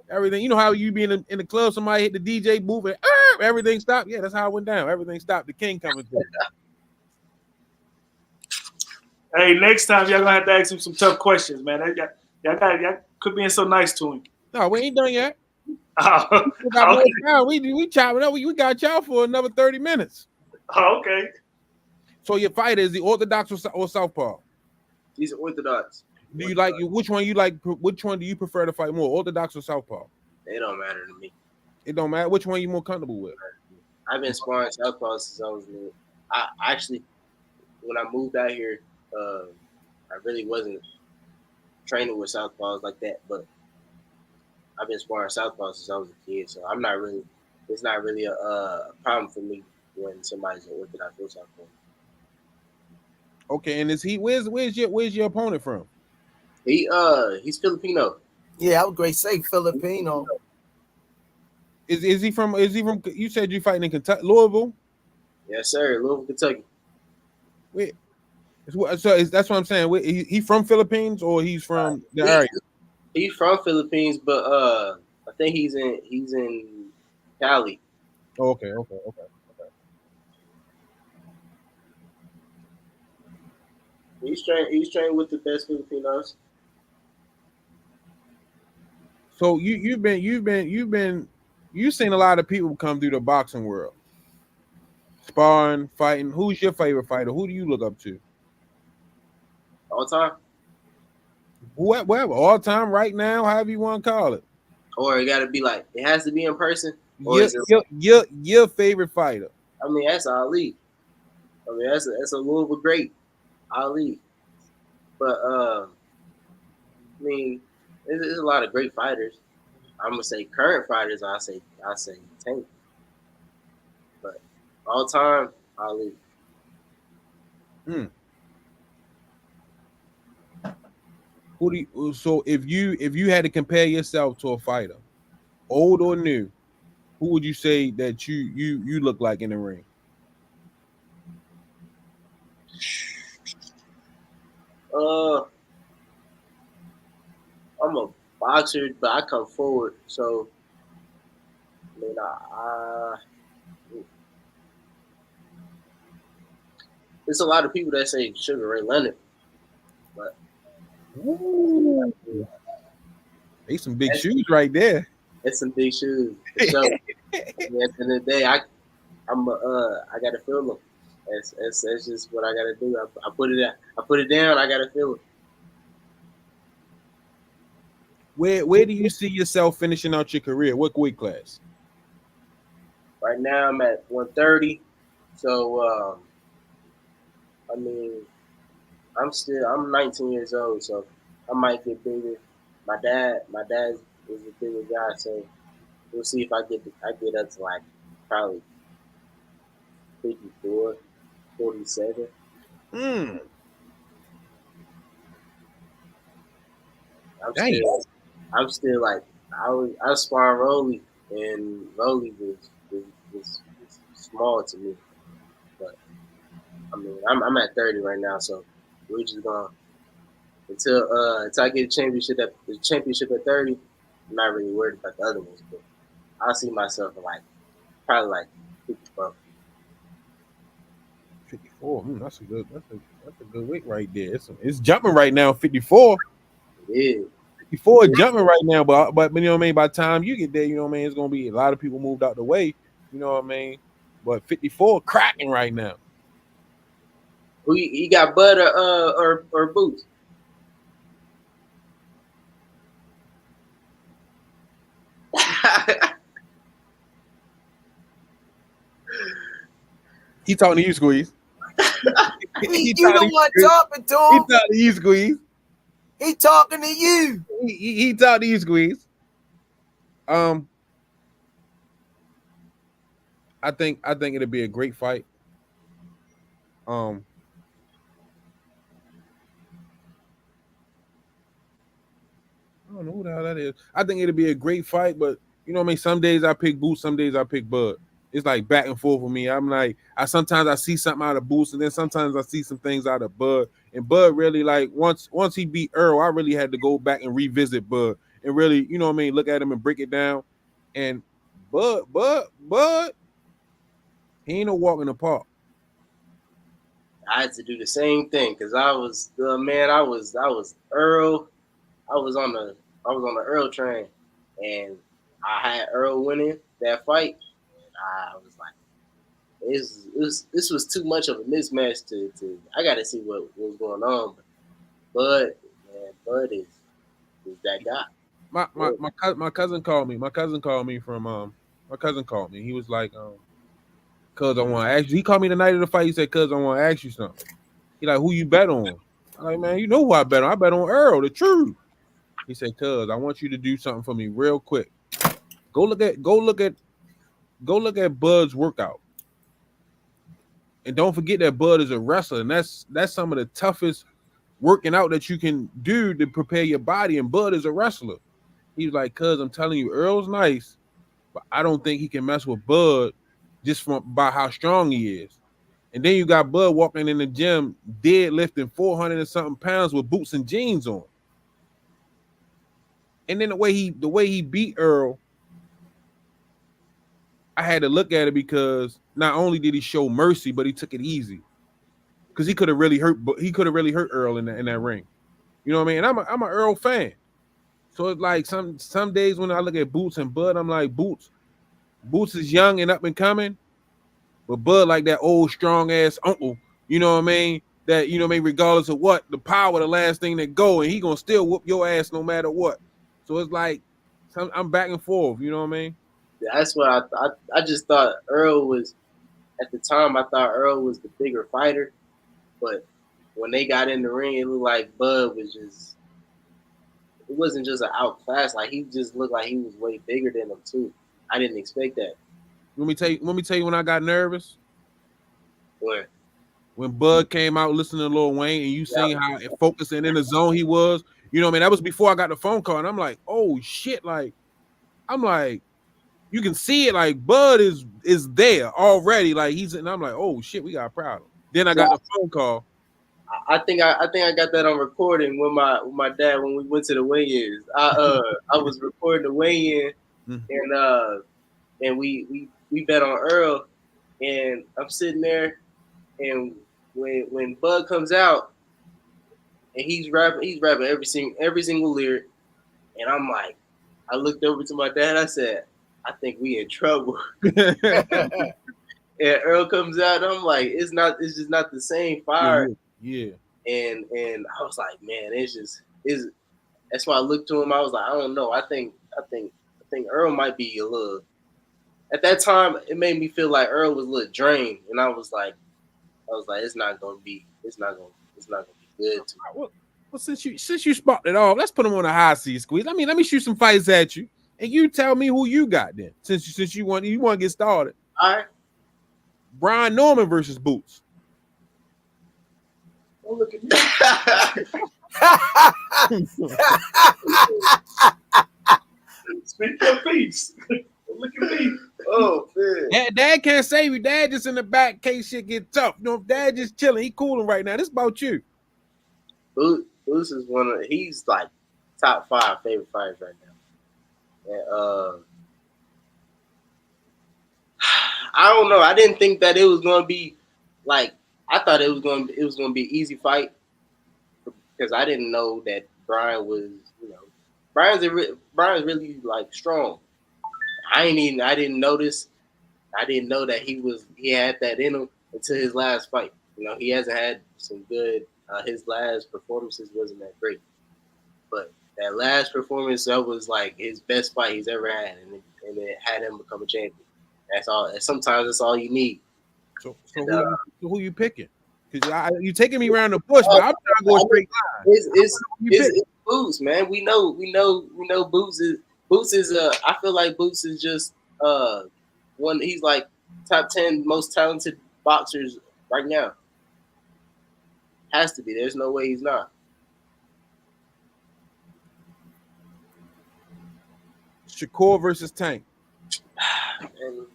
Speaker 3: everything. You know how you be in the club, somebody hit the DJ booth and everything stopped. Yeah, that's how it went down. Everything stopped. The king coming through.
Speaker 2: Hey, next time y'all gonna have to ask him some tough questions, man. Y'all quit being so nice to him.
Speaker 3: No, we ain't done yet.
Speaker 2: Oh,
Speaker 3: we got more time. We chopping up. We got y'all for another 30 minutes.
Speaker 2: Oh, okay.
Speaker 3: So your fighter is the Orthodox or Southpaw?
Speaker 5: He's Orthodox.
Speaker 3: Do you like which one you like? Which one do you prefer to fight more, Orthodox or Southpaw?
Speaker 5: It don't matter to me.
Speaker 3: It don't matter. Which one you more comfortable with?
Speaker 5: I've been sparring Southpaw since I was little. I actually, when I moved out here, I really wasn't training with Southpaws like that, but I've been sparring Southpaw since I was a kid, so it's not really a problem for me when somebody's an Orthodox or Southpaw.
Speaker 3: Okay, and where's your opponent from?
Speaker 5: He's Filipino.
Speaker 4: Yeah, I would great say Filipino.
Speaker 3: Is he from you said you fighting in Kentucky, Louisville?
Speaker 5: Yes, sir. Louisville, Kentucky.
Speaker 3: Wait. So that's what I'm saying. He from Philippines or he's from the area?
Speaker 5: He's from Philippines, but I think he's in Cali.
Speaker 3: Oh, okay.
Speaker 5: He's trained with the best Filipinos.
Speaker 3: So you've seen a lot of people come through the boxing world, sparring, fighting. Who's your favorite fighter? Who do you look up to?
Speaker 5: All time.
Speaker 3: Whoever, all time, right now, however you want to call it.
Speaker 5: Or it got to be like it has to be in person. Or
Speaker 3: Your favorite fighter.
Speaker 5: I mean, that's Ali. I mean, that's a Louisville great, Ali. But I mean, there's a lot of great fighters. I'm gonna say current fighters. I say Tank. But all time, Ali.
Speaker 3: Mm. Who do you, so if you had to compare yourself to a fighter, old or new, who would you say that you look like in the ring?
Speaker 5: Uh, I'm a boxer, but I come forward. So I mean, there's a lot of people that say Sugar Ray Leonard, but
Speaker 3: Ooh, they some big shoes right there.
Speaker 5: it's some big shoes for sure. At the end of the day, I gotta feel them. That's just what I gotta do. I put it down. I gotta feel it.
Speaker 3: Where do you see yourself finishing out your career? What weight class?
Speaker 5: Right now I'm at 130. So I mean, I'm 19 years old, so I might get bigger. My dad is a bigger guy, so we'll see if I get up to like probably 54, 47.
Speaker 3: Mm,
Speaker 5: I'm
Speaker 3: dang.
Speaker 5: still I'm still like I was sparring Rolly, and Rolly was small to me. But I mean I'm at 30 right now, so we're just going until I get the championship at 30. I'm not really worried about the other ones, but I see myself in like probably like 54.
Speaker 3: 54. That's a good weight right there. It's jumping right now. 54.
Speaker 5: Yeah,
Speaker 3: 54 is jumping right now, but you know what I mean. By the time you get there, you know what I mean. It's gonna be a lot of people moved out the way. You know what I mean. But 54 cracking right now.
Speaker 5: who you got Bud or Boots?
Speaker 3: He talking to you, Squeeze. He
Speaker 4: You
Speaker 3: talking to
Speaker 4: the
Speaker 3: you,
Speaker 4: one
Speaker 3: Squeeze.
Speaker 4: talking to
Speaker 3: He
Speaker 4: him.
Speaker 3: talking to you, Squeeze.
Speaker 4: He talking to you.
Speaker 3: He talking to you, Squeeze. Um, I think it'll be a great fight. Um, I don't know who the hell that is. I think it'll be a great fight, but you know what I mean. Some days I pick Boots, some days I pick Bud. It's like back and forth for me. I'm like, I sometimes I see something out of Boots, and then sometimes I see some things out of Bud. And Bud really like once he beat Earl, I really had to go back and revisit Bud and really, you know what I mean, look at him and break it down. And Bud, he ain't no walk in the park.
Speaker 5: I had to do the same thing because I was man. I was Earl. I was on the Earl train, and I had Earl winning that fight. I was like, this was too much of a mismatch to I got to see what was going on. But Bud is that guy.
Speaker 3: My cousin called me. My cousin called me. He was like, cuz I want to ask you. He called me the night of the fight. He said, cuz I want to ask you something. He like, who you bet on? I'm like, man, you know who I bet on. I bet on Earl, the truth. He said, cuz I want you to do something for me real quick. Go look at Bud's workout. And don't forget that Bud is a wrestler, and that's some of the toughest working out that you can do to prepare your body. And Bud is a wrestler. He was like, cuz I'm telling you, Earl's nice, but I don't think he can mess with Bud just by how strong he is. And then you got Bud walking in the gym, deadlifting 400 and something pounds with boots and jeans on. And then the way he beat Earl, I had to look at it because not only did he show mercy, but he took it easy. Because he could have really hurt Earl in that ring. You know what I mean? And I'm an Earl fan. So it's like some days when I look at Boots and Bud, I'm like, Boots is young and up and coming, but Bud like that old strong ass uncle. You know what I mean? That, you know what I mean, regardless of what, the power, the last thing that go, and he gonna still whoop your ass no matter what. So it's like I'm back and forth. You know what I mean?
Speaker 5: That's what I just thought Earl was at the time. I thought Earl was the bigger fighter, but when they got in the ring, it looked like Bud was just. It wasn't just an outclass. Like he just looked like he was way bigger than them too. I didn't expect that.
Speaker 3: Let me tell you when I got nervous.
Speaker 5: When
Speaker 3: when Bud came out listening to Lil Wayne and you seen how focused and in the zone he was. You know what I mean? That was before I got the phone call, and I'm like, oh shit! Like, I'm like, you can see it. Like Bud is there already. Like he's, and I'm like, oh shit, we got a problem. Then I got the phone call.
Speaker 5: I think I got that on recording with my dad when we went to the weigh-ins. I was recording the weigh-in, and we bet on Earl, and I'm sitting there, and when Bud comes out, and he's rapping every single lyric, and I'm like, I looked over to my dad, I said, I think we in trouble. And Earl comes out, and I'm like, it's just not the same fire.
Speaker 3: Yeah.
Speaker 5: And I was like, man, that's why I looked to him. I was like, I don't know. I think Earl might be a little. At that time, it made me feel like Earl was a little drained, and I was like, it's not gonna be good.
Speaker 3: Well, since you sparked it off, let's put him on a high seat, Squeeze. Let me shoot some fights at you, and you tell me who you got then. Since you want to get started.
Speaker 5: All right.
Speaker 3: Brian Norman versus Boots.
Speaker 5: Oh, look at me. Speak your piece. Look at me. Oh man.
Speaker 3: Dad can't save you. Dad just in the back in case shit get tough. You know, Dad just chilling. He cooling right now. This about you.
Speaker 5: Boots is he's like top 5 favorite fighters right now. And I don't know. I didn't think that it was gonna be like, I thought it was gonna be an easy fight because I didn't know that Brian was, Brian's really like strong. I didn't notice. I didn't know that he had that in him until his last fight. He hasn't had some good. His last performances wasn't that great, but that last performance, that was like his best fight he's ever had, and it had him become a champion. That's all. And sometimes that's all you need.
Speaker 3: So who you picking? Because you taking me around the bush, but I'm trying to go straight line.
Speaker 5: It's Boots, man. We know Boots is I feel like Boots is just one. He's like top 10 most talented boxers right now. Has to be. There's no way he's not.
Speaker 3: Shakur versus Tank.
Speaker 5: And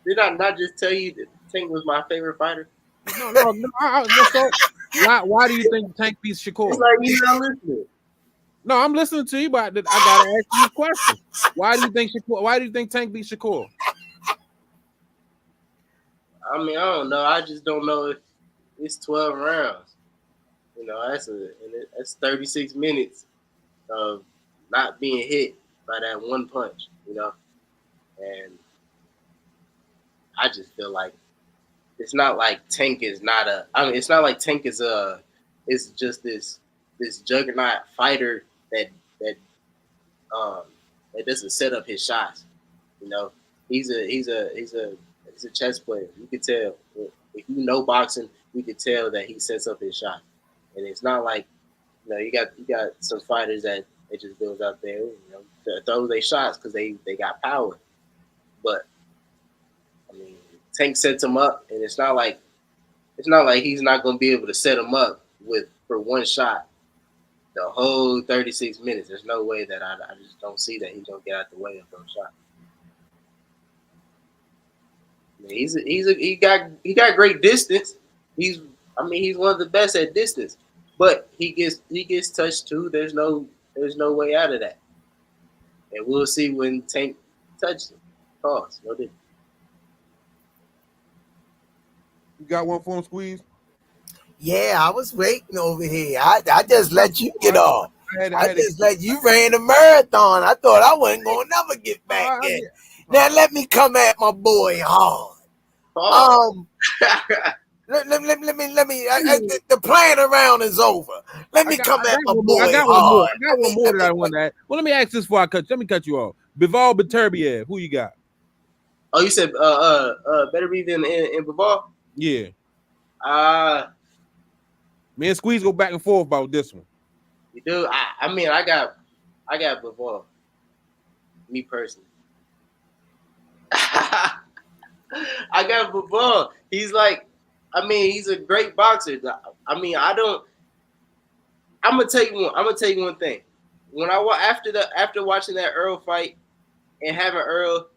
Speaker 5: did I not just tell you that Tank was my favorite fighter?
Speaker 3: No. Why do you think Tank beats Shakur?
Speaker 5: It's like you're not listening.
Speaker 3: No, I'm listening to you, but I gotta ask you a question. Why do you think Tank beats Shakur?
Speaker 5: I mean, I don't know. I just don't know if it's 12 rounds. That's 36 minutes of not being hit by that one punch. And I just feel like it's not like Tank is not a. I mean, it's not like Tank is a. It's just this juggernaut fighter that doesn't set up his shots. He's a chess player. You could tell if you know boxing. You could tell that he sets up his shot, and it's not like you got some fighters that it just goes out there, throw their shots because they got power. But I mean, Tank sets him up, and it's not like he's not going to be able to set him up for one shot the whole 36 minutes. There's no way that I just don't see that he's going to get out the way of those shots. I mean, he got great distance. He's one of the best at distance, but he gets touched too. There's no way out of that, and we'll see when Tank touches him. Pause. No difference.
Speaker 3: You got one for him, Squeeze?
Speaker 4: Yeah, I was waiting over here. I just let you get off. I just let you ran a marathon. I thought I wasn't gonna never get back in. Now let me come at my boy hard. Let me. The playing around is over. Let me come at my boy hard.
Speaker 3: I got one more that I want to add. Well, let me ask this before I cut. Let me cut you off. Bival Beterbiev, who you got?
Speaker 5: Oh, you said better be than in Bival?
Speaker 3: Yeah. Me and Squeeze go back and forth about this one.
Speaker 5: You do? I mean, I got Bival. Me personally. I got Bivol. He's like, I mean, he's a great boxer. I mean, I don't. I'm gonna tell you one. I'm gonna tell you one thing. When after watching that Earl fight and having Earl,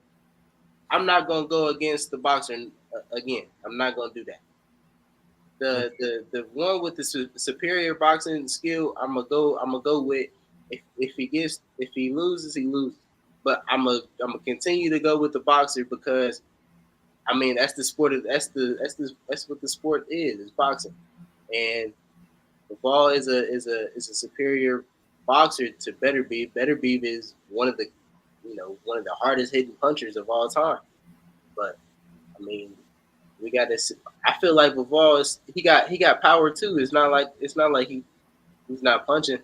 Speaker 5: I'm not gonna go against the boxer again. I'm not gonna do that. The one with the superior boxing skill, I'm gonna go with. If he loses, he loses. But I'm gonna continue to go with the boxer because I mean that's the sport. That's what the sport is. It's boxing, and the ball is a superior boxer to Better Beef. Better Beef is one of the hardest hitting punchers of all time. But I mean, we got this. I feel like Bivol is he got power too. It's not like he's not punching.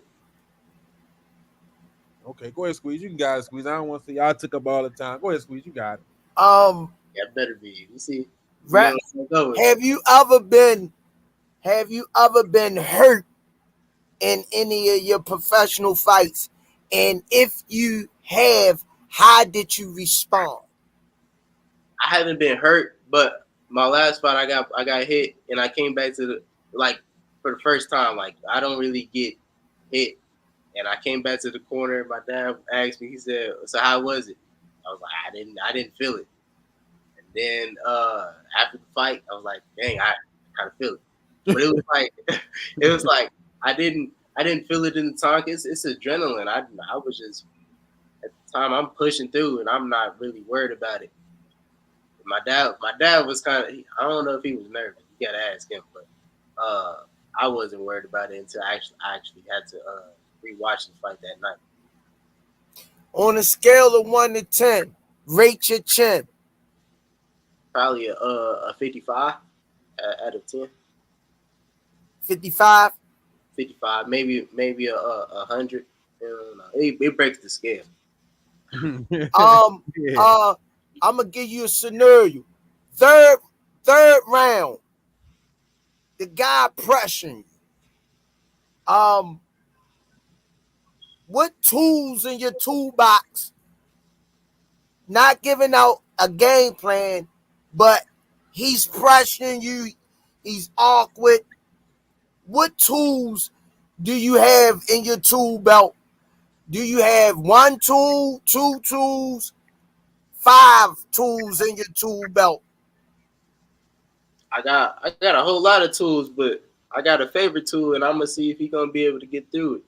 Speaker 3: Okay, go ahead, Squeeze. You can got it, Squeeze. I don't want to see y'all took up all the time. Go ahead, Squeeze. You got it.
Speaker 5: Yeah, Better Beef. You see,
Speaker 4: have you ever been hurt in any of your professional fights? And if you have, how did you respond?
Speaker 5: I haven't been hurt, but my last fight I got hit and I came back to for the first time. Like I don't really get hit. And I came back to the corner. My dad asked me, he said, "So how was it?" I was like, I didn't feel it. And then after the fight, I was like, dang, I kind of feel it. But it was like I didn't feel it in the time. It's adrenaline. I was just at the time I'm pushing through and I'm not really worried about it. My dad was kind of, I don't know if he was nervous. You gotta ask him, but I wasn't worried about it until I actually had to rewatch the fight that night.
Speaker 4: On a scale of 1 to 10, rate your chin.
Speaker 5: Probably a 55 out of 10.
Speaker 4: 55.
Speaker 5: 55, maybe a 100. I don't know. It breaks the scale.
Speaker 3: Yeah.
Speaker 4: I'm gonna give you a scenario. Third round, the guy pressuring you. What tools in your toolbox? Not giving out a game plan, but he's pressuring you. He's awkward. What tools do you have in your tool belt? Do you have 1 tool, 2 tools, 5 tools in your tool belt?
Speaker 5: I got a whole lot of tools, but I got a favorite tool, and I'm gonna see if he's gonna be able to get through it.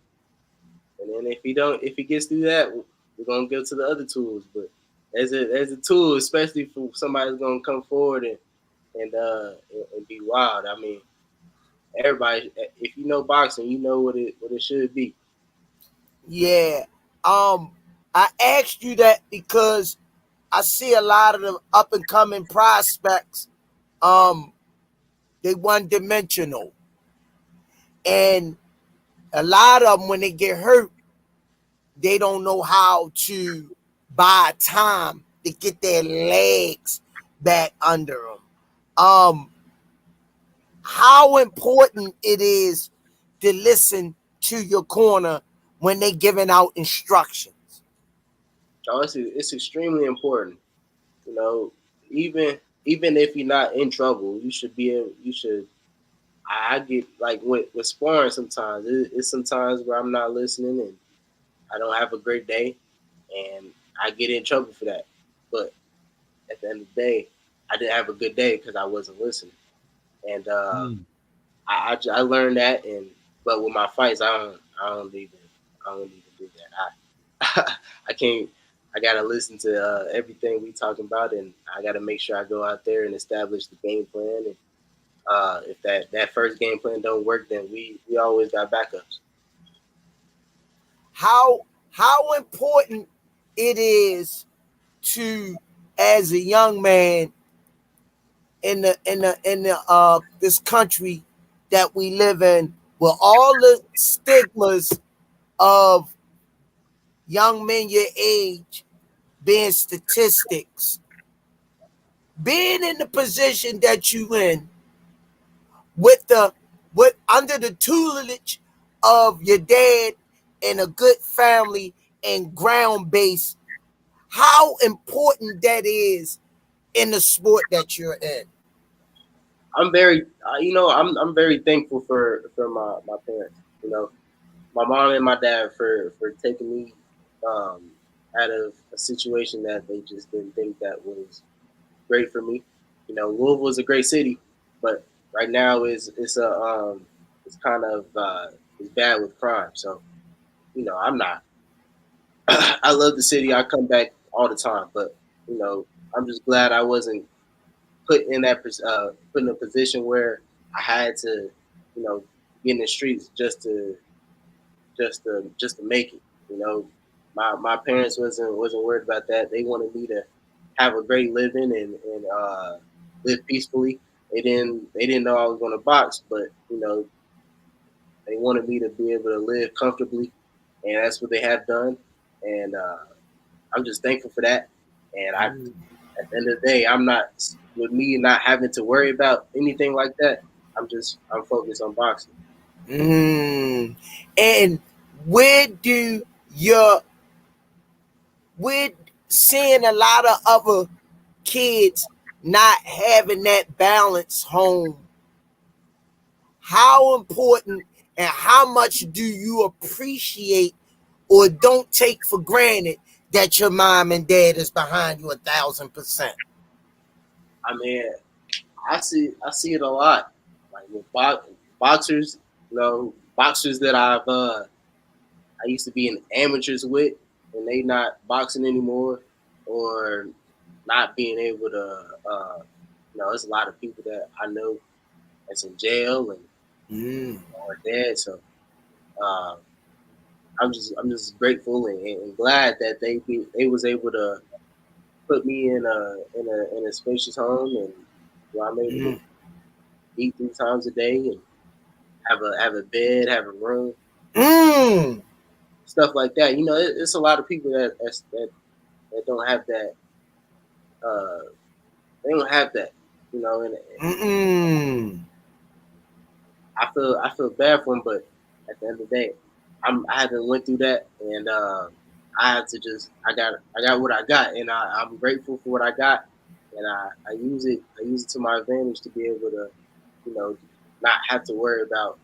Speaker 5: And then if he gets through that, we're gonna go to the other tools. But as a tool, especially for somebody who's gonna come forward and be wild. I mean, everybody, if you know boxing, you know what it should be.
Speaker 4: Yeah. I asked you that because I see a lot of the up and coming prospects. They one dimensional, and a lot of them when they get hurt, they don't know how to buy time to get their legs back under them. How important it is to listen to your corner when they giving out instructions.
Speaker 5: So it's extremely important. You know, even if you're not in trouble, you should be able. You should. I get like with sparring sometimes. It's sometimes where I'm not listening and I don't have a great day, and I get in trouble for that. But at the end of the day, I didn't have a good day because I wasn't listening. And I learned that. But with my fights, I don't even do that. I can't. I gotta listen to everything we talking about, and I gotta make sure I go out there and establish the game plan. And if that first game plan don't work, then we always got backups.
Speaker 4: How important it is to, as a young man in the this country that we live in, with all the stigmas of young men your age being statistics, being in the position that you in with under the tutelage of your dad and a good family and ground base, how important that is in the sport that you're in?
Speaker 5: I'm very, I'm very thankful for my parents. You know, my mom and my dad for taking me out of a situation that they just didn't think that was great for me. You know, Louisville is a great city, but right now it's kind of it's bad with crime. So I'm not. I love the city. I come back all the time, but I'm just glad I wasn't put in a position where I had to, you know, get in the streets just to make it. You know, my parents wasn't worried about that. They wanted me to have a great living and live peacefully. They didn't know I was going to box, but they wanted me to be able to live comfortably, and that's what they have done. And I'm just thankful for that. And at the end of the day, I'm not with me not having to worry about anything like that. I'm focused on boxing.
Speaker 4: And where do your we're seeing a lot of other kids not having that balance home. How important and how much do you appreciate or don't take for granted that your mom and dad is behind you 1,000%?
Speaker 5: I mean, I see it a lot. Like with boxers, boxers that I used to be in amateurs with, and they not boxing anymore, or not being able to. There's a lot of people that I know that's in jail and are dead. So uh, I'm just grateful and glad that they was able to put me in a spacious home and where I'm able to eat 3 times a day and have a bed, have a room,
Speaker 4: Mm.
Speaker 5: stuff like that. It's a lot of people that don't have that. Uh, they don't have that. And
Speaker 4: Mm-mm.
Speaker 5: I feel bad for them, but at the end of the day, I haven't went through that, and I had to I got what I got, and I'm grateful for what I got, and I use it to my advantage to be able to you know not have to worry about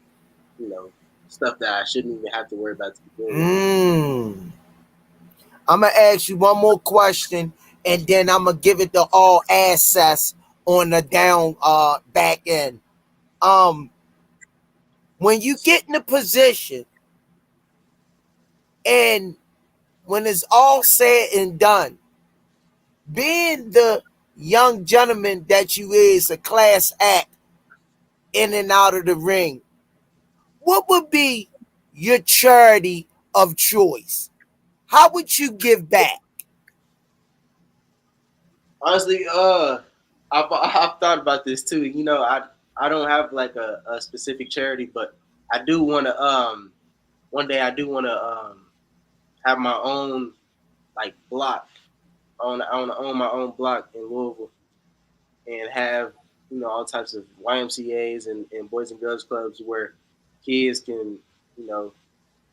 Speaker 5: you know stuff that I shouldn't even have to worry about to begin with.
Speaker 4: Mm. I'm gonna ask you one more question, and then I'm gonna give it to all access on the down back end. Um, when you get in a position, and when it's all said and done, being the young gentleman that you is, a class act in and out of the ring, what would be your charity of choice? How would you give back?
Speaker 5: Honestly, I've thought about this too. I don't have like a specific charity, but I do want to one day I do want to have my own like block. I want to own my own block in Louisville and have all types of YMCA's and Boys and Girls Clubs where kids can you know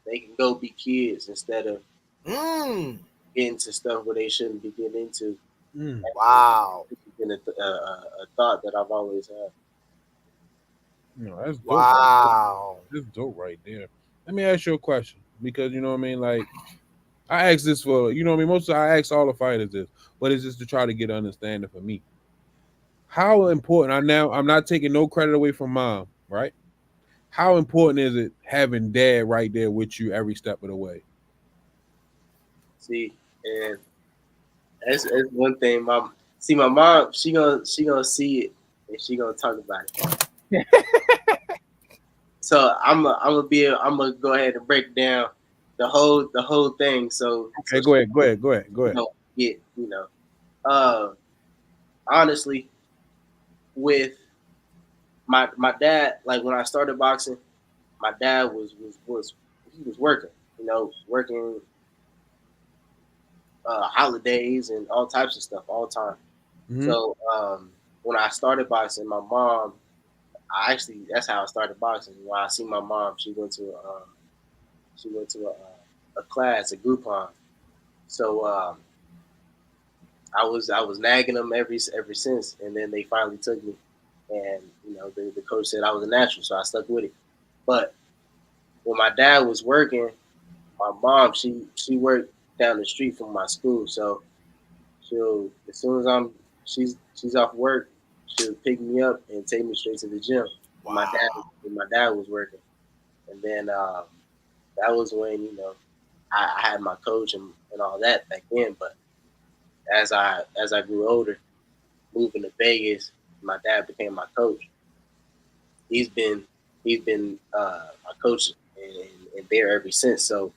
Speaker 5: they can go be kids instead of
Speaker 4: Mm,
Speaker 5: getting into stuff where they shouldn't be getting into.
Speaker 3: Mm.
Speaker 4: wow.
Speaker 5: It's been a thought that I've always had.
Speaker 3: That's dope right there.
Speaker 4: Wow.
Speaker 3: That's dope right there. Let me ask you a question because you know what I mean. Like I ask this for you know what I mean. I ask all the fighters this, but it's just to try to get an understanding for me. How important? I'm not taking no credit away from mom, right? How important is it having dad right there with you every step of the way?
Speaker 5: See, and that's one thing. My mom, she gonna see it and she gonna talk about it. So I'm gonna go ahead and break down the whole thing. So
Speaker 3: Okay,
Speaker 5: she
Speaker 3: go ahead.
Speaker 5: get uh honestly with my dad, like when I started boxing, my dad was he was working, working holidays and all types of stuff all the time.
Speaker 3: Mm-hmm.
Speaker 5: So when I started boxing, my mom, that's how I started boxing. When I see my mom, she went to a class, a Groupon. So I was nagging them ever since, and then they finally took me, and the coach said I was a natural, so I stuck with it. But when my dad was working, my mom she worked down the street from my school, so she'll as soon as she's off work, she'll pick me up and take me straight to the gym. My dad was working, and then that was when I had my coach and all that back then. But as I grew older, moving to Vegas, my dad became my coach. He's been my coach and there ever since. So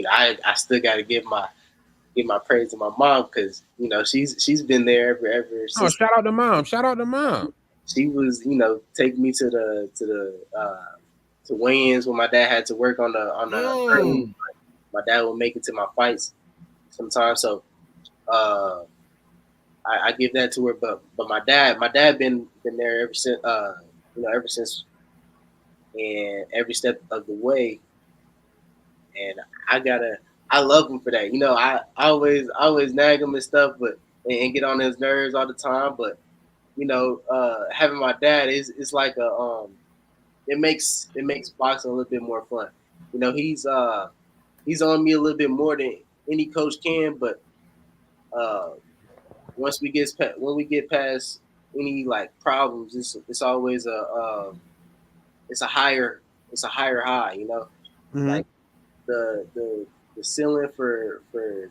Speaker 5: I still got to give my praise to my mom because she's been there ever
Speaker 3: Oh,
Speaker 5: since
Speaker 3: shout out to mom! Shout out to mom!
Speaker 5: she was taking me to weigh-ins when my dad had to work on the curtain.
Speaker 3: Mm.
Speaker 5: My dad would make it to my fights sometimes, so uh, I give that to her. But my dad been there ever since and every step of the way, and I love him for that. I always nag him and stuff, but and get on his nerves all the time, but having my dad is it's like a it makes boxing a little bit more fun. He's on me a little bit more than any coach can, but uh, when we get past any like problems, it's always it's a higher high.
Speaker 3: Mm-hmm.
Speaker 5: Like the ceiling for the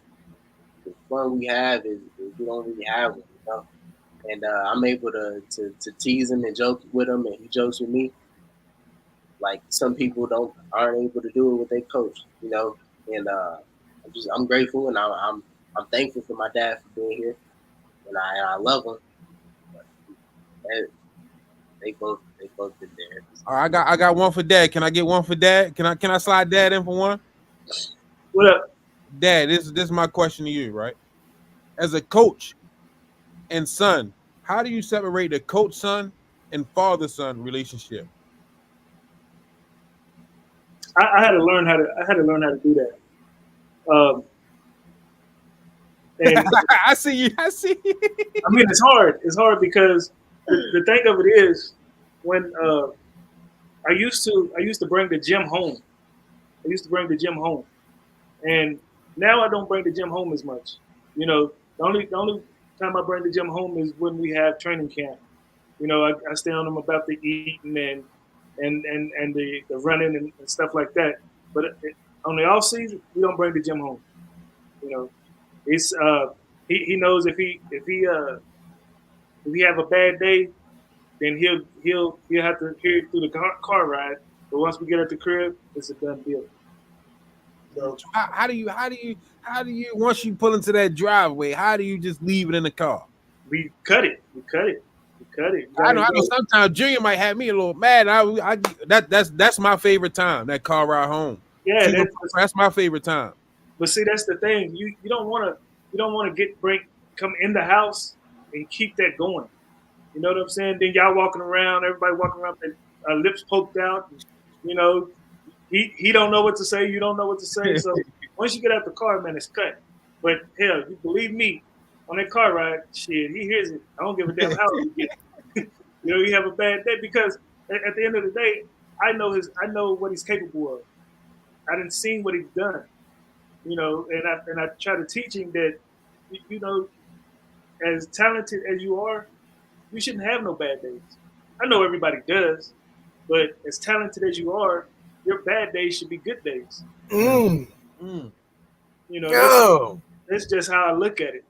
Speaker 5: fun we have is we don't really have one. And I'm able to tease him and joke with him, and he jokes with me. Like some people aren't able to do it with their coach. And I'm grateful, and I'm thankful for my dad for being here, and I love him. And they both been there.
Speaker 3: All right, I got one for dad. Can I get one for dad? Can I slide dad in for one?
Speaker 7: What up?
Speaker 3: Dad, this is my question to you, right? As a coach and son, how do you separate the coach son and father son relationship?
Speaker 7: I had to learn how to. I had to learn how to do that. Um, and
Speaker 3: I see you. I see you.
Speaker 7: I mean, it's hard. It's hard because the thing of it is, when I used to bring the gym home. I used to bring the gym home, and now I don't bring the gym home as much. The only time I bring the gym home is when we have training camp. I stay on them about the eating and the running and stuff like that. But on the off season, we don't bring the gym home. You know, it's he knows if he have a bad day, then he'll have to hear it through the car ride. But once we get at the crib, it's a done deal. So
Speaker 3: How do you once you pull into that driveway, how do you just leave it in the car?
Speaker 7: we cut it. We cut it. We cut it. You
Speaker 3: I
Speaker 7: gotta
Speaker 3: know
Speaker 7: go.
Speaker 3: sometimes Junior might have me a little mad. That's my favorite time, that car ride home.
Speaker 7: Yeah,
Speaker 3: That's my favorite time.
Speaker 7: but see, that's the thing. You don't want to come in the house and keep that going. You know what I'm saying? Then y'all walking around, everybody walking around with their lips poked out. You know, he don't know what to say. You don't know what to say. So once you get out the car, man, it's cut. But hell, you believe me, on that car ride, shit, he hears it. I don't give a damn how you get. You have a bad day because at the end of the day, I know what he's capable of. I didn't see what he's done. And I try to teach him that, you know, as talented as you are, you shouldn't have no bad days. I know everybody does, but as talented as you are, your bad days should be good days.
Speaker 4: Mm.
Speaker 3: Mm.
Speaker 7: That's
Speaker 4: Yo.
Speaker 7: that's just how I look at it.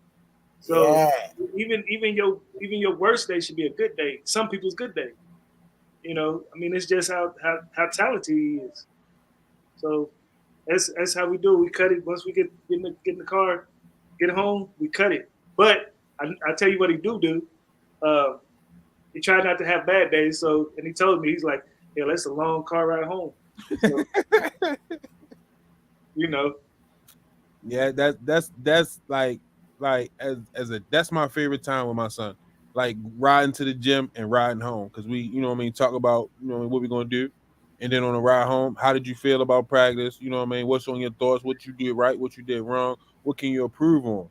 Speaker 7: So
Speaker 4: Yeah.
Speaker 7: even your worst day should be a good day. Some people's good day. I mean, it's just how talented he is. So that's how we do it. We cut it once we get in the car, get home, we cut it. But I tell you what he do. Uh, he tried not to have bad days. So and he told me he's like, yeah, that's a long car ride home. So, you know,
Speaker 3: Yeah, that's like as a that's my favorite time with my son. Like riding to the gym and riding home because we, talk about what we're gonna do, and then on the ride home, how did you feel about practice? What's on your thoughts? What you did right? What you did wrong? What can you improve on?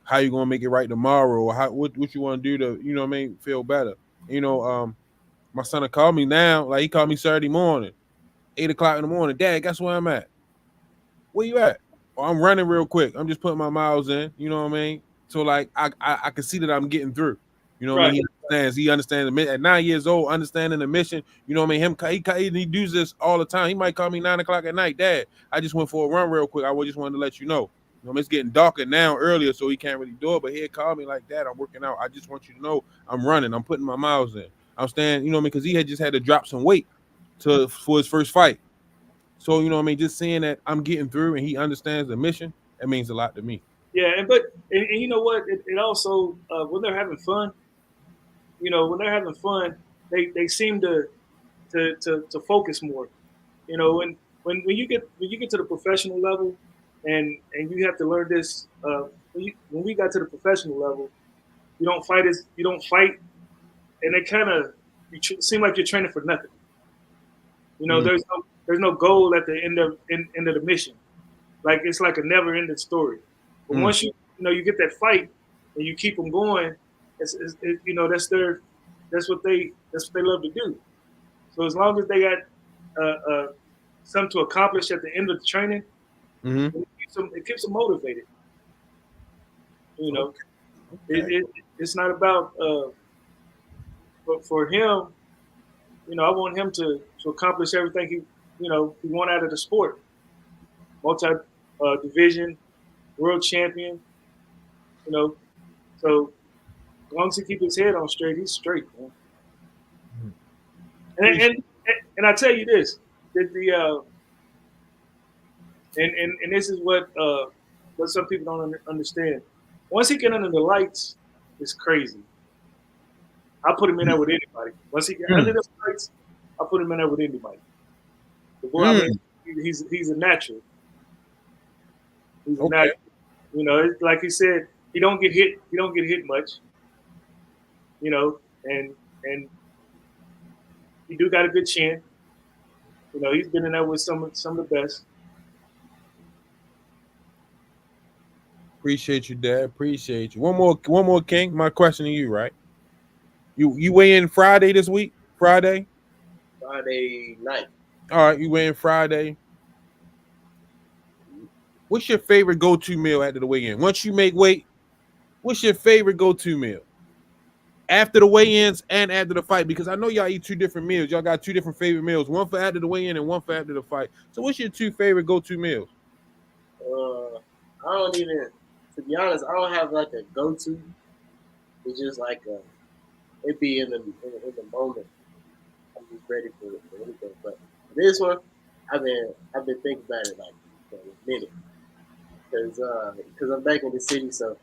Speaker 3: how you gonna make it right tomorrow, or what you want to do to, you know what I mean, feel better. You know, my son called me now, like he called me Saturday morning, 8 o'clock in the morning. Dad, guess where I'm at? Where you at? Oh, I'm running real quick. I'm just putting my miles in. You know what I mean? So like I can see that I'm getting through. You know what I
Speaker 7: Right.
Speaker 3: mean? He understands the mission. At 9 years old, understanding the mission. You know what I mean? He does this all the time. He might call me 9 o'clock at night. Dad, I just went for a run real quick. I just wanted to let you know. You know, it's getting darker now earlier, so he can't really do it. But he'd call me like, Dad, I'm working out. I just want you to know I'm running. I'm putting my miles in. I'm staying, you know what I mean? Because he had just had to drop some weight for his first fight. So, you know what I mean? Just seeing that I'm getting through and he understands the mission, that means a lot to me.
Speaker 7: Yeah, and you know what? It also when they're having fun, you know, when they're having fun, they seem to focus more. You know, when you get to the professional level, and you have to learn this. When we got to the professional level, you don't fight, and they kind of seem like you're training for nothing. You know,
Speaker 3: Mm.
Speaker 7: there's no goal at the end of the mission. Like it's like a never ending story. But
Speaker 3: Mm.
Speaker 7: once you get that fight and you keep them going, you know that's what they love to do. So as long as they got something to accomplish at the end of the training,
Speaker 3: Mm-hmm.
Speaker 7: it keeps them motivated. You know,
Speaker 3: Okay.
Speaker 7: it's not about but for him. You know, I want him to accomplish everything he want out of the sport. Multi division, world champion. You know, so as long as he keep his head on straight, he's straight, man. And I tell you this, that and this is what some people don't understand. Once he get under the lights, it's crazy. I put him in there with anybody. Once he get under the lights, I put him in there with anybody. The boy, I mean, he's a natural. He's a
Speaker 3: Okay.
Speaker 7: natural. You know, like he said, he don't get hit. He don't get hit much. You know, and he do got a good chin. You know, he's been in there with some of the best.
Speaker 3: Appreciate you, Dad. Appreciate you. One more, King. My question to you, right? You weigh in Friday this week? Friday?
Speaker 5: Friday night.
Speaker 3: All right, you weigh in Friday. What's your favorite go-to meal after the weigh-in? Once you make weight, what's your favorite go-to meal? After the weigh-ins and after the fight, because I know y'all eat two different meals. Y'all got two different favorite meals, one for after the weigh-in and one for after the fight. So what's your two favorite go-to meals?
Speaker 5: I don't even, to be honest, I don't have like a go-to. It's just like it be in the moment. I'm just ready for anything. But this one, I've been thinking about it like for a minute, because I'm back in the city, so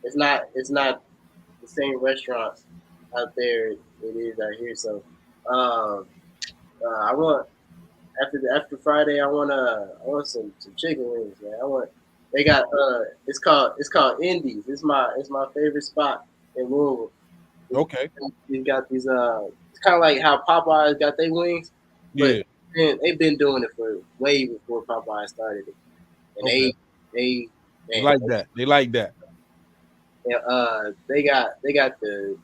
Speaker 5: it's not the same restaurants out there it is out here. So I want after Friday, I want some chicken wings, man. They got it's called Indies. It's my favorite spot in Louisville.
Speaker 3: Okay.
Speaker 5: They got these it's kind of like how Popeyes got their wings, but
Speaker 3: Yeah.
Speaker 5: they've been doing it for way before Popeyes started it, and
Speaker 3: Okay.
Speaker 5: they
Speaker 3: They
Speaker 5: man,
Speaker 3: like that. They like that.
Speaker 5: they got the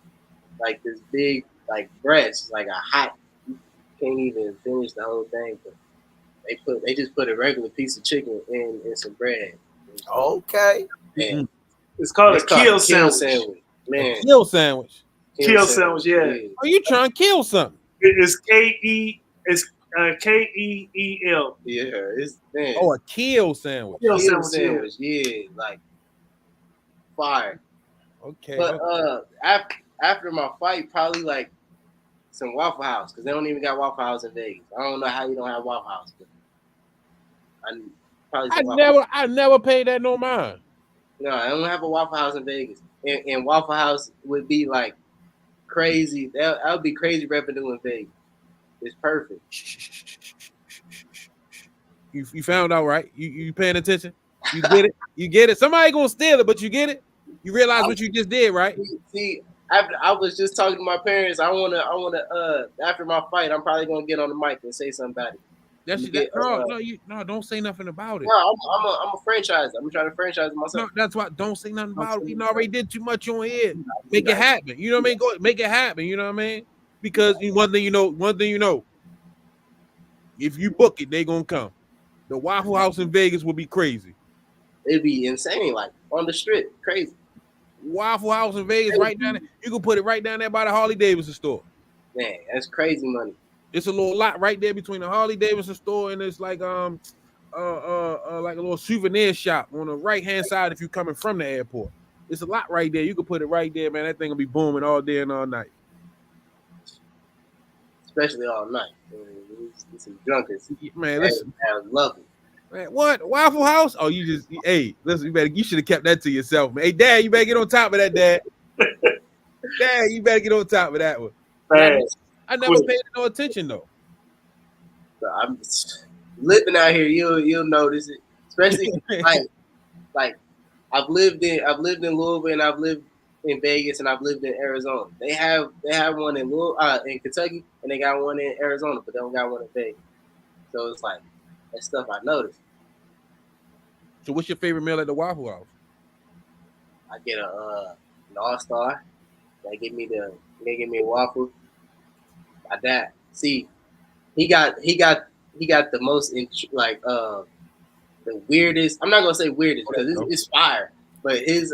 Speaker 5: like this big like breast, like a hot. You can't even finish the whole thing, but they just put a regular piece of chicken in some bread.
Speaker 4: Okay.
Speaker 5: Man,
Speaker 7: It's called
Speaker 5: it's
Speaker 7: a
Speaker 5: called
Speaker 7: kill
Speaker 5: a kill
Speaker 7: sandwich.
Speaker 5: sandwich. Man,
Speaker 3: A kill sandwich.
Speaker 7: Kill sandwich, yeah.
Speaker 3: Are you trying to kill something?
Speaker 7: It's KEEL.
Speaker 5: Yeah, it's man.
Speaker 3: Oh, a kill sandwich.
Speaker 7: Kill
Speaker 5: Kill
Speaker 7: sandwich,
Speaker 5: sandwich, yeah, like fire.
Speaker 3: Okay.
Speaker 5: But after my fight, probably like some Waffle House, because they don't even got Waffle House in Vegas. I don't know how you don't have Waffle House, but I probably some Waffle
Speaker 3: I never paid that no mind.
Speaker 5: No, I don't have a Waffle House in Vegas, and Waffle House would be like crazy. That would be crazy revenue in Vegas. It's perfect.
Speaker 3: You found out, right? You paying attention? You get it? You get it? Somebody gonna steal it, but you get it? You realize what you just did, right?
Speaker 5: See, after I was just talking to my parents. I wanna after my fight, I'm probably gonna get on the mic and say something about it.
Speaker 3: That's
Speaker 5: You
Speaker 3: that.
Speaker 5: get,
Speaker 3: No, don't say nothing about it.
Speaker 5: no, I'm a franchise. I'm trying to franchise it myself.
Speaker 3: No, that's why. Don't say nothing about it. We
Speaker 5: say
Speaker 3: done already did too much on here.
Speaker 5: nothing.
Speaker 3: Make it happen. You know what I mean? Go make it happen. You know what I mean? Because one thing you know, if you book it, they gonna come. The Waffle House in Vegas will be crazy.
Speaker 5: It'd be insane, like on the strip, crazy.
Speaker 3: Waffle House in Vegas, right down there. You can put it right down there by the Harley Davidson store.
Speaker 5: Man, that's crazy money.
Speaker 3: It's a little lot right there between the Harley Davidson store and it's like like a little souvenir shop on the right hand side if you're coming from the airport. It's a lot right there. You can put it right there, man. That thing will be booming all day and all night.
Speaker 5: Especially all night. It's some drunkards.
Speaker 3: Man, listen.
Speaker 5: I love it.
Speaker 3: Man, what? Waffle House? Oh, hey, listen, you should have kept that to yourself, man. Hey, Dad, you better get on top of that, Dad. Dad, you better get on top of that one. I never paid no attention though.
Speaker 5: So I'm just living out here, you'll notice it. Especially like I've lived in Louisville and I've lived in Vegas and I've lived in Arizona. They have one in in Kentucky and they got one in Arizona, but they don't got one in Vegas. So it's like that stuff I noticed.
Speaker 3: So what's your favorite meal at the Waffle House?
Speaker 5: I get an All-Star. They give me a waffle. My dad, see, he got the most the weirdest. I'm not gonna say weirdest because it's fire, but his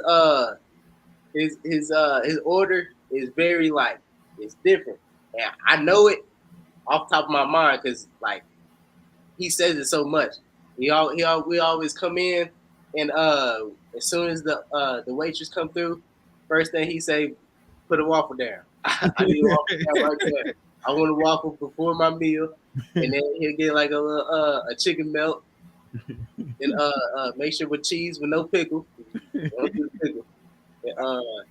Speaker 5: order is very it's different, and I know it off the top of my mind because he says it so much. We always come in and as soon as the waitress come through, first thing he say, put a waffle down. I need a waffle down right there. I want a waffle before my meal, and then he'll get like a little a chicken melt, and make sure with cheese with no pickle. Don't do pickle. And,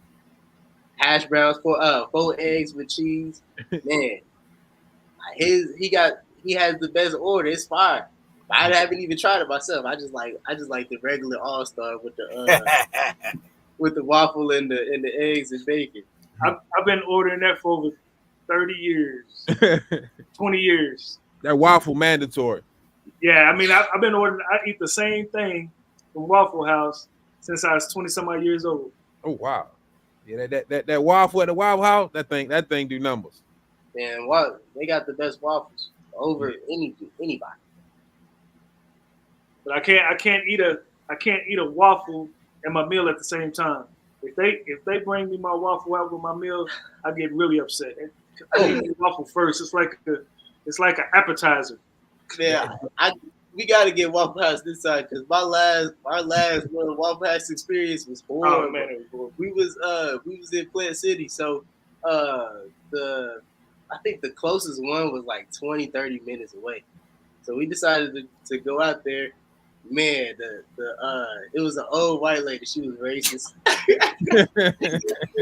Speaker 5: hash browns for 4 eggs with cheese. Man, he has the best order. It's fire. I haven't even tried it myself. I just like the regular All-Star with the with the waffle and the eggs and bacon.
Speaker 7: I've been ordering that for over 30 years, 20 years.
Speaker 3: That waffle mandatory.
Speaker 7: Yeah, I mean, I've been ordering. I eat the same thing from Waffle House since I was 20 some odd years old.
Speaker 3: Oh wow, yeah, that waffle at the Waffle House, that thing do numbers.
Speaker 5: Man, they got the best waffles over anybody.
Speaker 7: But I can't eat a waffle and my meal at the same time. If they bring me my waffle out with my meal, I get really upset. I eat the waffle first. It's like an appetizer.
Speaker 5: Yeah, we got to get Waffle House this time because our last Waffle House experience was horrible.
Speaker 7: Oh man, it was horrible.
Speaker 5: We was in Plant City, so I think the closest one was like 20-30 minutes away. So we decided to go out there. Man, it was an old white lady. She was racist. She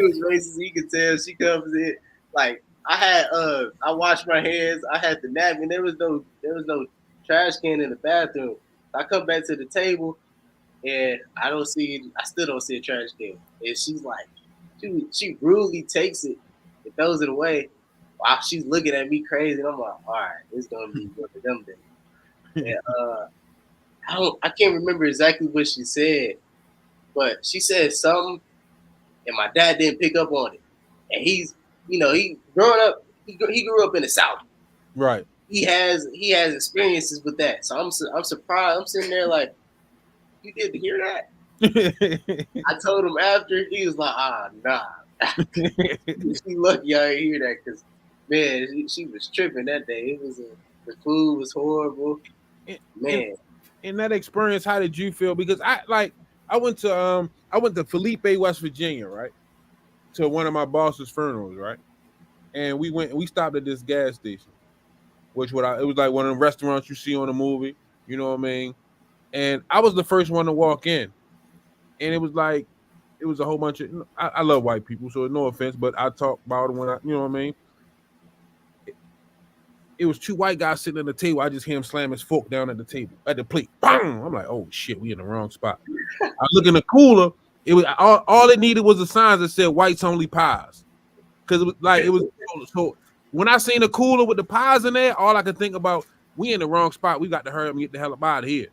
Speaker 5: was racist. You could tell. She comes in like I washed my hands. I had the napkin. There was no trash can in the bathroom. I come back to the table and I still don't see a trash can. And she's like, she rudely takes it and throws it away. Wow, she's looking at me crazy. And I'm like, all right, it's gonna be one of them days. And I can't remember exactly what she said, but she said something, and my dad didn't pick up on it. And he grew up in the South.
Speaker 3: Right.
Speaker 5: He has experiences with that. So I'm surprised. I'm sitting there like, you didn't hear that? I told him after. He was like, nah. She lucky I didn't hear that because, man, she was tripping that day. The food was horrible. Man.
Speaker 3: In that experience, how did you feel? Because I went to Felipe, West Virginia, right? To one of my boss's funerals, right? And we stopped at this gas station, it was like one of the restaurants you see on a movie, you know what I mean? And I was the first one to walk in. And it was a whole bunch of, I love white people, so no offense, but I talk about it when you know what I mean? It was 2 white guys sitting at the table. I just hear him slam his fork down at the table, at the plate. Bang! I'm like, oh shit, we in the wrong spot. I look in the cooler. It was all it needed was a sign that said whites only pies. Because it was so when I seen the cooler with the pies in there, all I could think about we in the wrong spot. We got to hurry up and get the hell up out of here.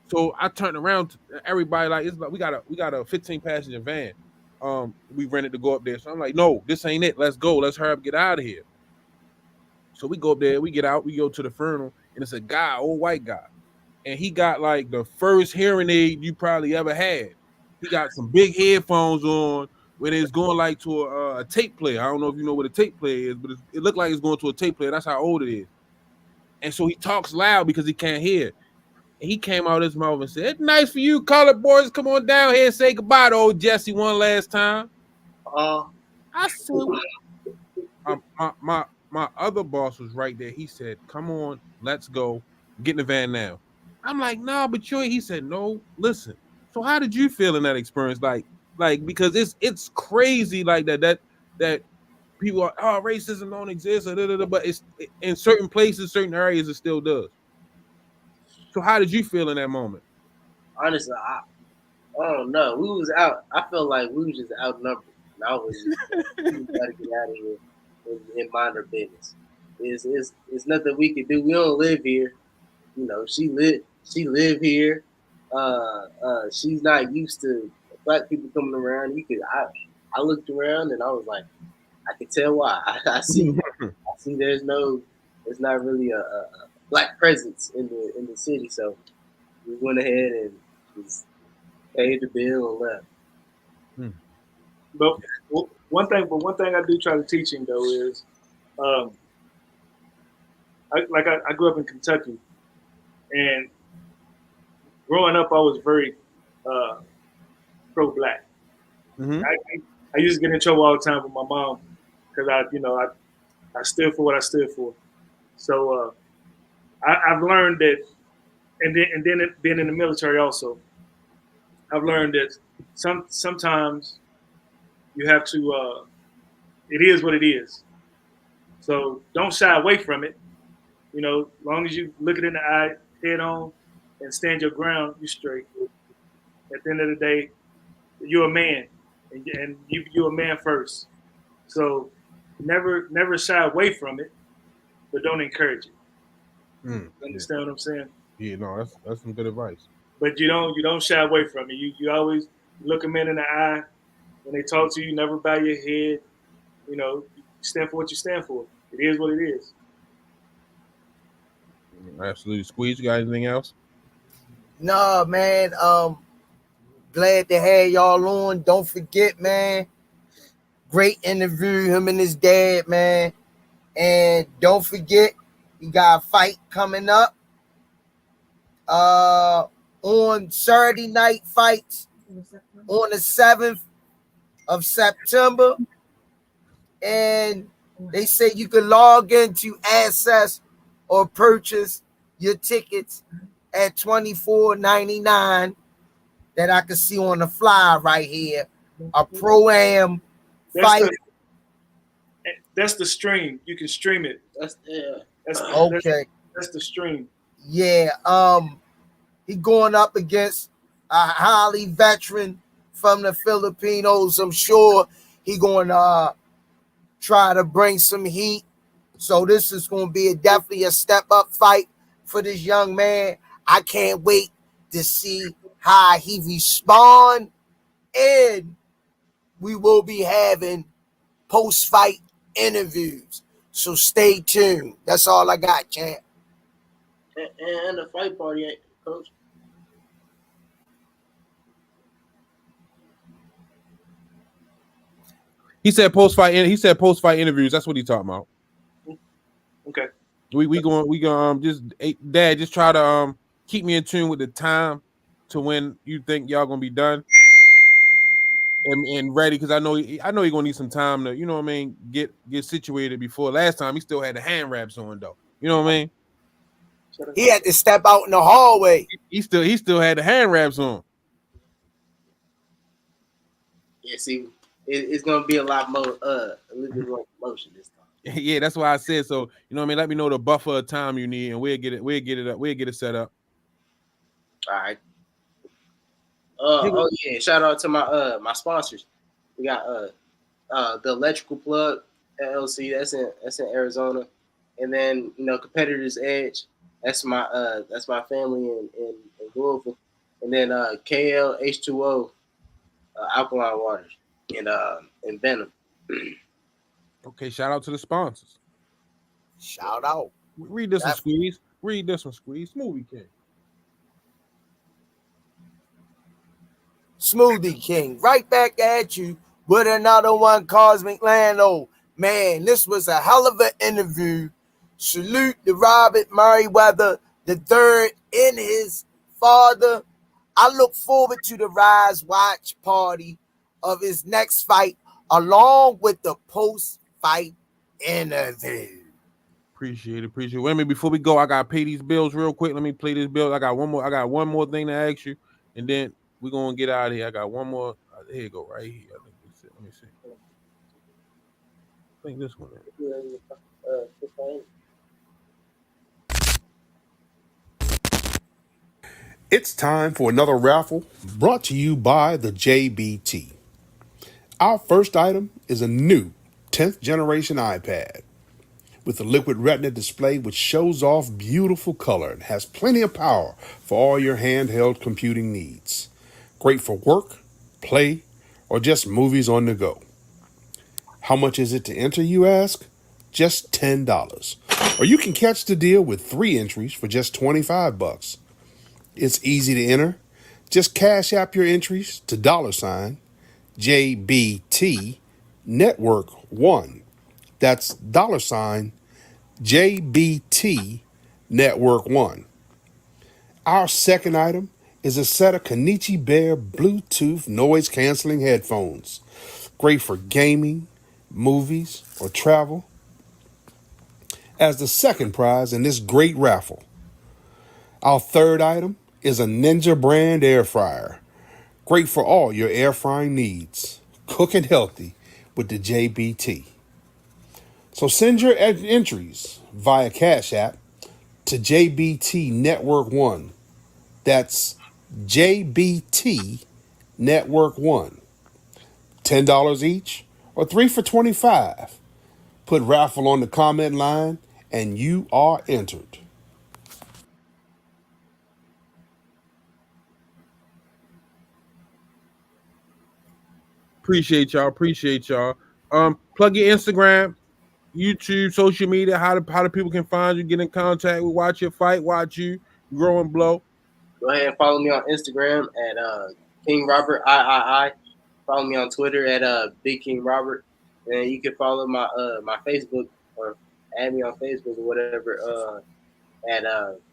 Speaker 3: So I turned around to everybody like it's like we got a 15 passenger van. We rented to go up there. So I'm like, no, this ain't it. Let's go. Let's hurry up, get out of here. So we go up there, we get out, we go to the funeral, and it's a guy, old white guy. And he got like the first hearing aid you probably ever had. He got some big headphones on when it's going like to a tape player. I don't know if you know what a tape player is, but it looked like it's going to a tape player. That's how old it is. And so he talks loud because he can't hear. And he came out of his mouth and said, "It's nice for you colored boys. Come on down here and say goodbye to old Jesse one last time." I said, my other boss was right there. He said, "Come on, let's go. Get in the van now." I'm like, "No, but you." He said, "No, listen. So how did you feel in that experience? Like because it's crazy like that people are, oh, racism don't exist, but it's in certain places, certain areas, it still does. So how did you feel in that moment?"
Speaker 5: Honestly, I don't know. We was out. I felt like we was just outnumbered. And I was just we gotta get out of here and mind our business. It's nothing we can do. We don't live here. You know, she live here. She's not used to black people coming around. I looked around and I was like, I can tell why. I see there's not really a black presence in the city. So we went ahead and just paid the bill and left.
Speaker 7: But one thing I do try to teach him though is, I grew up in Kentucky, and growing up I was very pro-black.
Speaker 3: Mm-hmm.
Speaker 7: I used to get in trouble all the time with my mom because I stood for what I stood for. So I've learned that, and then being in the military also, I've learned that sometimes you have to. It is what it is. So don't shy away from it. You know, as long as you look it in the eye, head on, and stand your ground, you straight. At the end of the day, you're a man, and you're a man first. So never shy away from it, but don't encourage it. Understand what I'm saying?
Speaker 3: Yeah, no, that's some good advice.
Speaker 7: But you don't shy away from it. You always look a man in the eye when they talk to you. Never bow your head. You know, you stand for what you stand for. It is what it is.
Speaker 3: Absolutely. Squeeze, you got anything else?
Speaker 4: Nah, man. Glad to have y'all on. Don't forget, man. Great interview, him and his dad, man. And don't forget, we got a fight coming up. On Saturday night fights on the 7th of September. And they say you can log in to access or purchase your tickets at $24.99 that I can see on the fly right here. A pro-am fight.
Speaker 7: That's the stream. You can stream it.
Speaker 5: That's
Speaker 4: Okay.
Speaker 7: That's the stream.
Speaker 4: Yeah. He going up against a highly veteran from the Filipinos. I'm sure he going to try to bring some heat. So this is going to be definitely a step up fight for this young man. I can't wait to see how he respond, and we will be having post-fight interviews. So stay tuned. That's all I got, champ.
Speaker 5: And the fight party, coach.
Speaker 3: He said post fight interviews. That's what he talking about.
Speaker 7: Okay.
Speaker 3: We going just Dad, just try to keep me in tune with the time to when you think y'all gonna be done and ready, because I know you're gonna need some time to, you know what I mean, get situated. Before last time he still had the hand wraps on though. You know what I mean?
Speaker 4: He had to step out in the hallway.
Speaker 3: He still had the hand wraps on.
Speaker 5: Yeah, see, it's gonna be a little bit more emotion this time.
Speaker 3: Yeah, that's why I said so. You know what I mean? Let me know the buffer of time you need, and we'll get it set up.
Speaker 5: All right. Oh yeah! Shout out to my sponsors. We got the Electrical Plug LLC. That's in Arizona, and then Competitors Edge. That's my family in Louisville, and then KL H2O alkaline waters in Benham.
Speaker 3: Okay, shout out to the sponsors.
Speaker 4: Shout out.
Speaker 3: Read this one, Squeeze. Read this one, Squeeze. Movie King.
Speaker 4: Smoothie King, right back at you with another one, Cosmic Lando. Man, this was a hell of an interview. Salute to Robert Merryweather III and his father. I look forward to the Rize watch party of his next fight, along with the post-fight interview.
Speaker 3: Appreciate it. Wait a minute, before we go, I gotta pay these bills real quick. Let me play this bill. I got one more thing to ask you, and then we're gonna get out of here. I got one more. Here you go, right here. I think this is it. Let me see. I think this one.
Speaker 8: It's time for another raffle brought to you by the JBT. Our first item is a new 10th generation iPad with a liquid retina display which shows off beautiful color and has plenty of power for all your handheld computing needs. Great for work, play, or just movies on the go. How much is it to enter, you ask? Just $10. Or you can catch the deal with 3 entries for just $25. It's easy to enter. Just cash app your entries to $JBT Network 1. That's $JBT Network 1. Our second item is a set of Kenichi Bear Bluetooth noise canceling headphones. Great for gaming, movies, or travel. As the second prize in this great raffle. Our third item is a Ninja brand air fryer. Great for all your air frying needs. Cooking healthy with the JBT. So send your entries via Cash App to JBT Network 1. That's JBT Network 1. $10 each or 3 for $25. Put raffle on the comment line and you are entered.
Speaker 3: Appreciate y'all. Plug your Instagram, YouTube, social media. How the people can find you, get in contact with, watch your fight, watch you grow and blow.
Speaker 5: Go ahead and follow me on Instagram at King Robert III. Follow me on Twitter at Big King Robert. And you can follow my my Facebook or add me on Facebook or whatever at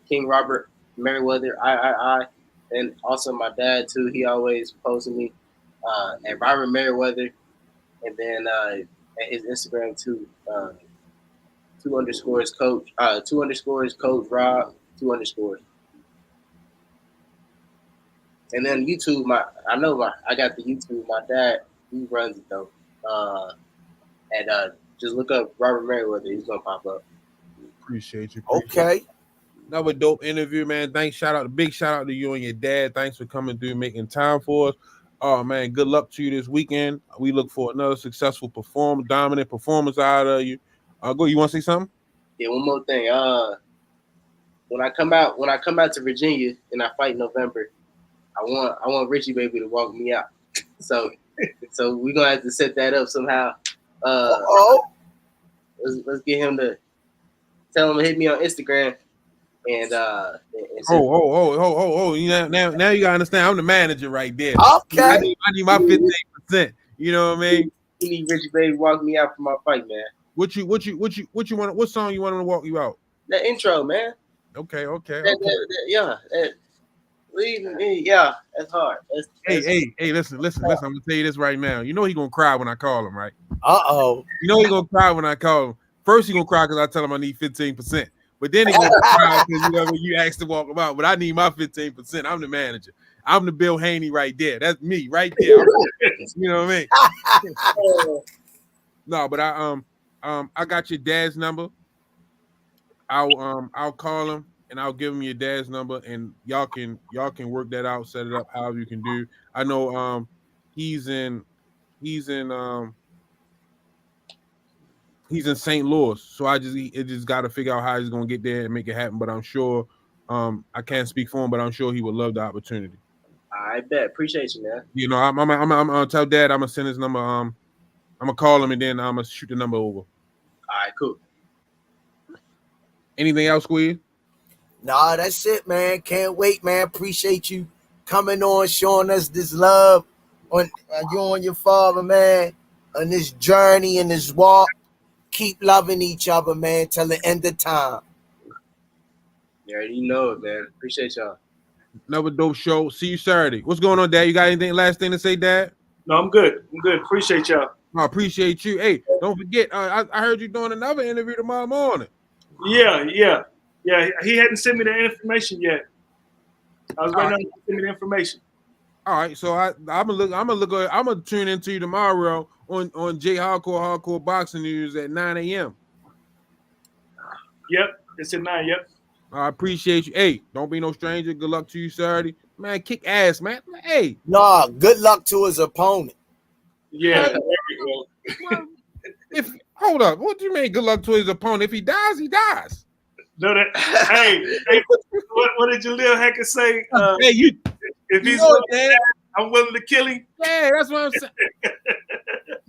Speaker 5: King Robert Merryweather III. And also my dad too. He always posting me at Robert Merryweather, and then at his Instagram too. 2_ coach, 2_ coach Rob, 2_. And then YouTube, I got the YouTube. My dad, he runs it though. Just look up Robert Merryweather. He's gonna pop up.
Speaker 3: Appreciate you.
Speaker 4: Okay.
Speaker 3: Another dope interview, man. Big shout out to you and your dad. Thanks for coming through, making time for us. Oh man, good luck to you this weekend. We look for another successful dominant performance out of you. Go. You want to say something?
Speaker 5: Yeah, one more thing. When I come out to Virginia and I fight in November, I want Richie Baby to walk me out. So we're gonna have to set that up somehow. Let's get him to tell him to hit me on Instagram and
Speaker 3: Now you gotta understand. I'm the manager right there.
Speaker 4: Okay.
Speaker 3: I need my 15%. You know what I mean?
Speaker 5: You need Richie Baby to walk me out for my fight, man.
Speaker 3: What want? What song you want him to walk you out?
Speaker 5: That intro, man.
Speaker 3: Okay.
Speaker 5: Yeah, that's hard.
Speaker 3: Hey, listen. I'm gonna tell you this right now. You know he gonna cry when I call him, right?
Speaker 4: Uh-oh.
Speaker 3: You know he gonna cry when I call him. First he gonna cry because I tell him I need 15%. But then he gonna cry because you asked to walk him out. But I need my 15%. I'm the manager. I'm the Bill Haney right there. That's me right there. You know what I mean? No, but I got your dad's number. I'll call him and I'll give him your dad's number and y'all can work that out, set it up however you can do. I know he's in He's in St. Louis, so it just got to figure out how he's gonna get there and make it happen. But I'm sure, I can't speak for him, but I'm sure he would love the opportunity.
Speaker 5: I bet. Appreciate you, man.
Speaker 3: You know, I'm gonna tell Dad I'm gonna send his number. I'm gonna call him and then I'm gonna shoot the number over.
Speaker 5: All right, cool.
Speaker 3: Anything else, Squeeze?
Speaker 4: Nah, that's it, man. Can't wait, man. Appreciate you coming on, showing us this love on you and your father, man, on this journey and this walk. Keep loving each other, man, till the end of time.
Speaker 5: You already know it, man. Appreciate y'all.
Speaker 3: Another dope show. See you Saturday. What's going on, Dad? You got anything last thing to say, Dad?
Speaker 7: No, I'm good. I'm good. Appreciate y'all.
Speaker 3: I appreciate you. Hey, don't forget, I heard you doing another interview tomorrow morning.
Speaker 7: Yeah. He hadn't sent me the information yet. I was waiting on him to send me the information.
Speaker 3: All right, so I'm gonna tune into you tomorrow on J Hardcore Boxing News at 9 a.m.
Speaker 7: Yep, it's at 9. Yep.
Speaker 3: I appreciate you. Hey, don't be no stranger. Good luck to you Saturday, man. Kick ass, man. Hey,
Speaker 4: Nah, good luck to his opponent.
Speaker 7: Yeah.
Speaker 3: well, hold up, what do you mean? Good luck to his opponent. If he dies, he dies.
Speaker 7: No, that. hey, what did Jaleel Hackett say?
Speaker 3: Hey, you.
Speaker 7: If he's
Speaker 3: know,
Speaker 7: I'm willing to kill him.
Speaker 3: Yeah, that's what I'm saying.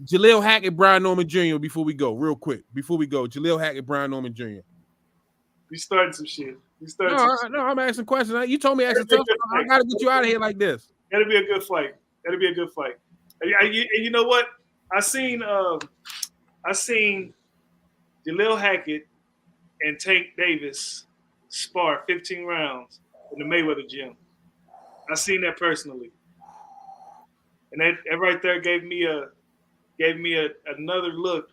Speaker 3: Jaleel Hackett, Brian Norman Jr. Before we go, real quick. Before we go, Jaleel Hackett, Brian Norman Jr.
Speaker 7: You started some shit.
Speaker 3: No, I'm asking questions. You told me ask tough. I gotta get you out of here like this.
Speaker 7: That'll be a good fight. And you know what? I seen Jaleel Hackett and Tank Davis spar 15 rounds in the Merryweather gym. I seen that personally, and that right there gave me another look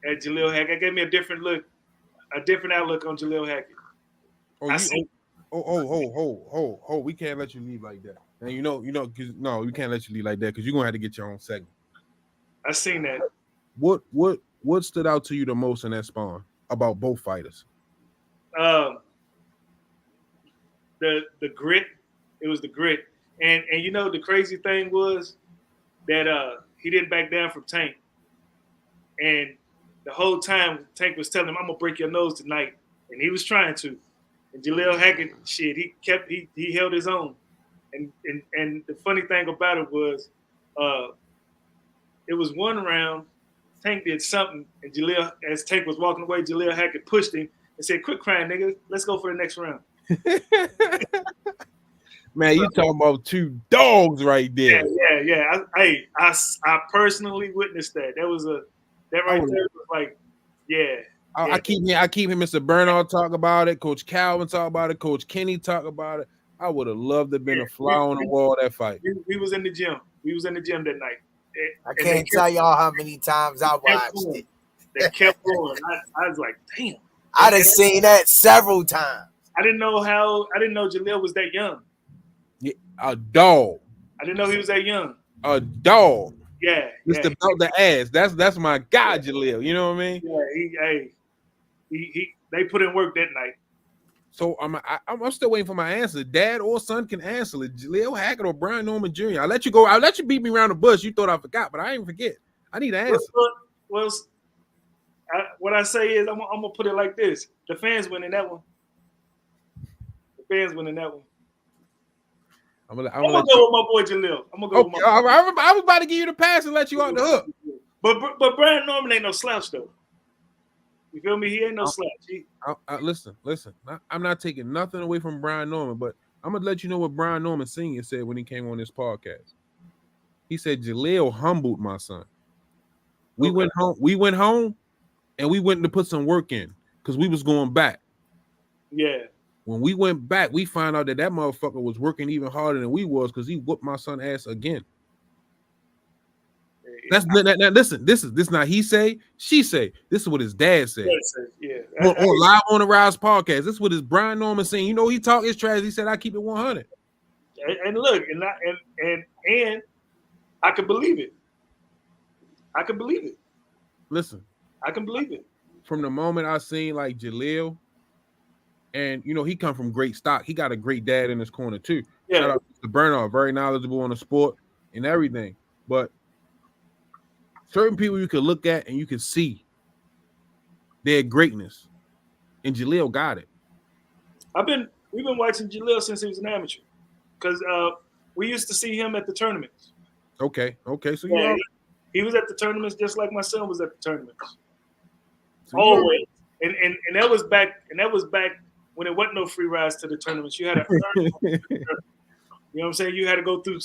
Speaker 7: at Jaleel Hackett. It gave me a different outlook on Jaleel Hackett.
Speaker 3: We can't let you leave like that. And we can't let you leave like that because you're gonna have to get your own segment.
Speaker 7: I seen that.
Speaker 3: What stood out to you the most in that spawn about both fighters?
Speaker 7: The grit. It was the grit, and the crazy thing was that he didn't back down from Tank, and the whole time Tank was telling him, "I'm gonna break your nose tonight," and he was trying to. And Jaleel Hackett, he held his own, and the funny thing about it was, it was one round. Tank did something, and as Tank was walking away, Jaleel Hackett pushed him and said, "Quit crying, nigga. Let's go for the next round."
Speaker 3: Man, you talking about two dogs right there.
Speaker 7: Yeah. I personally witnessed that. That right there was like, yeah.
Speaker 3: I keep hearing Mr. Bernard talk about it, Coach Calvin talk about it, Coach Kenny talk about it. I would have loved to have been a fly on the wall that fight.
Speaker 7: We was in the gym. We was in the gym that night.
Speaker 4: I can't tell y'all how many times I watched it.
Speaker 7: They kept going. I was like, damn.
Speaker 4: I done seen that several times.
Speaker 7: I didn't know Jaleel was that young.
Speaker 3: Yeah, a dog.
Speaker 7: I didn't know he was that young.
Speaker 3: A dog.
Speaker 7: Yeah.
Speaker 3: Just about the ass. That's my guy, Jaleel. You know what I mean?
Speaker 7: Yeah, they put in work that night.
Speaker 3: So I'm still waiting for my answer. Dad or son can answer it. Jaleel Hackett or Brian Norman Jr. I'll let you go. I'll let you beat me around the bush. You thought I forgot, but I ain't forget. I need an answer.
Speaker 7: Well, what I say is I'm gonna put it like this: the fans winning that one. I'm gonna go with my boy Jaleel. I'm gonna go with my boy.
Speaker 3: I was about to give you the pass and let you off the hook.
Speaker 7: But Brian Norman ain't no slouch though. You feel me? He ain't no slouch.
Speaker 3: Listen. I'm not taking nothing away from Brian Norman, but I'm gonna let you know what Brian Norman Sr. said when he came on this podcast. He said Jaleel humbled my son. We went home, and we went to put some work in because we was going back.
Speaker 7: Yeah.
Speaker 3: When we went back, we found out that motherfucker was working even harder than we was because he whooped my son ass again. Now listen, this is not he say, she say. This is what his dad said.
Speaker 7: Yeah.
Speaker 3: On live on the Rize podcast. This is what his Brian Norman saying. You know, he talk his trash. He said, I keep it 100.
Speaker 7: And look, and I can believe it.
Speaker 3: Listen.
Speaker 7: I can believe it.
Speaker 3: From the moment I seen like Jaleel, and he come from great stock. He got a great dad in his corner too.
Speaker 7: Yeah.
Speaker 3: Shout out to Bernard, very knowledgeable on the sport and everything. But certain people you can look at and you can see their greatness, and Jaleel got it.
Speaker 7: We've been watching Jaleel since he was an amateur, because we used to see him at the tournaments.
Speaker 3: Okay, so
Speaker 7: Yeah, he was at the tournaments just like my son was at the tournaments.
Speaker 3: So
Speaker 7: Always, and that was back when there wasn't no free rides to the tournaments. You had to earn. You know what I'm saying? You had to go through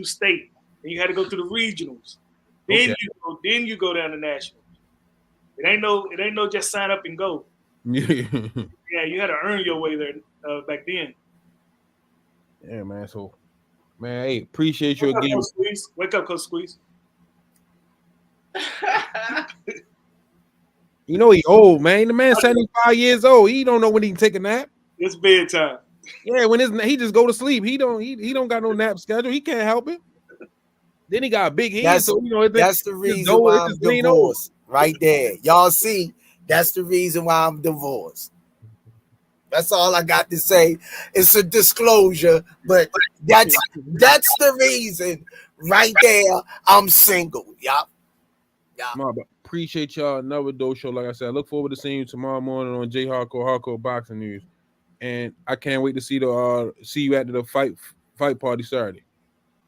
Speaker 7: state, and you had to go through the regionals. Then you go down to nationals. It ain't no just sign up and go. Yeah, you had to earn your way there back then.
Speaker 3: Yeah, man. So, man, hey, appreciate you again.
Speaker 7: Wake up, Coach Squeeze.
Speaker 3: You know he old, man. The man 75 years old. He don't know when he can take a nap.
Speaker 7: It's bedtime.
Speaker 3: Yeah, he just go to sleep. He don't got no nap schedule. He can't help it. Then he got a big head. So
Speaker 4: that's the reason why I'm divorced. Right there. Y'all see, that's the reason why I'm divorced. That's all I got to say. It's a disclosure, but that's the reason right there I'm single. Yup.
Speaker 3: Appreciate y'all. Another dope show. Like I said, I look forward to seeing you tomorrow morning on J Hardcore Boxing News. And I can't wait to see you at the fight party Saturday.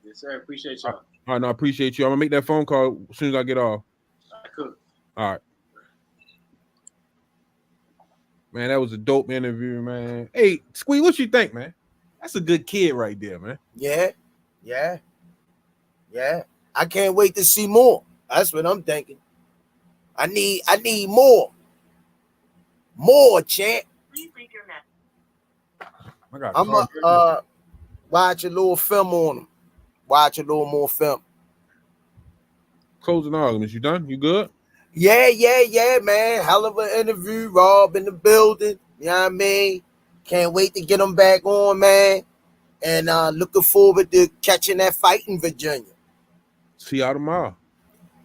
Speaker 5: Yes, sir. Appreciate y'all.
Speaker 3: All right, no, I appreciate you. I'm gonna make that phone call as soon as I get off.
Speaker 5: Cool.
Speaker 3: All right. Man, that was a dope interview, man. Hey, Squee, what you think, man? That's a good kid right there, man.
Speaker 4: Yeah. I can't wait to see more. That's what I'm thinking. I need more. More, champ. I'm gonna watch a little film on him. Watch a little more film.
Speaker 3: Closing arguments. You done? You good?
Speaker 4: Yeah, man. Hell of an interview. Rob in the building. You know what I mean? Can't wait to get him back on, man. And looking forward to catching that fight in Virginia.
Speaker 3: See y'all tomorrow.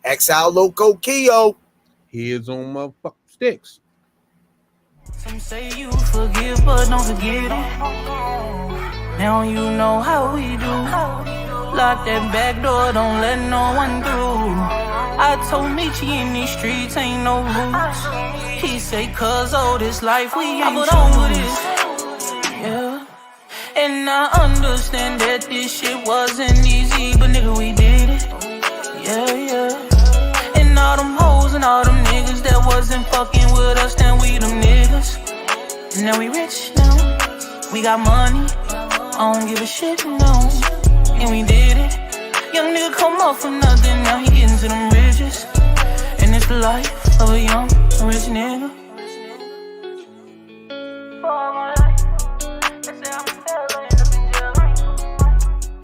Speaker 4: Exile Loco Keo.
Speaker 3: Heads on motherfucking sticks.
Speaker 1: Some say you forgive, but don't forget it. Now you know how we do. Lock that back door, don't let no one through. I told Michi in these streets ain't no rules. He say, cuz this life we ain't on with it. Yeah. And I understand that this shit wasn't easy, but nigga, we did it. Yeah. And all them hoes and all them niggas that wasn't fucking with us, then we them niggas. And now we rich now. We got money. I don't give a shit, no. And we did it. Young nigga come up for nothing, now he getting to them riches. And it's the life of a young rich nigga.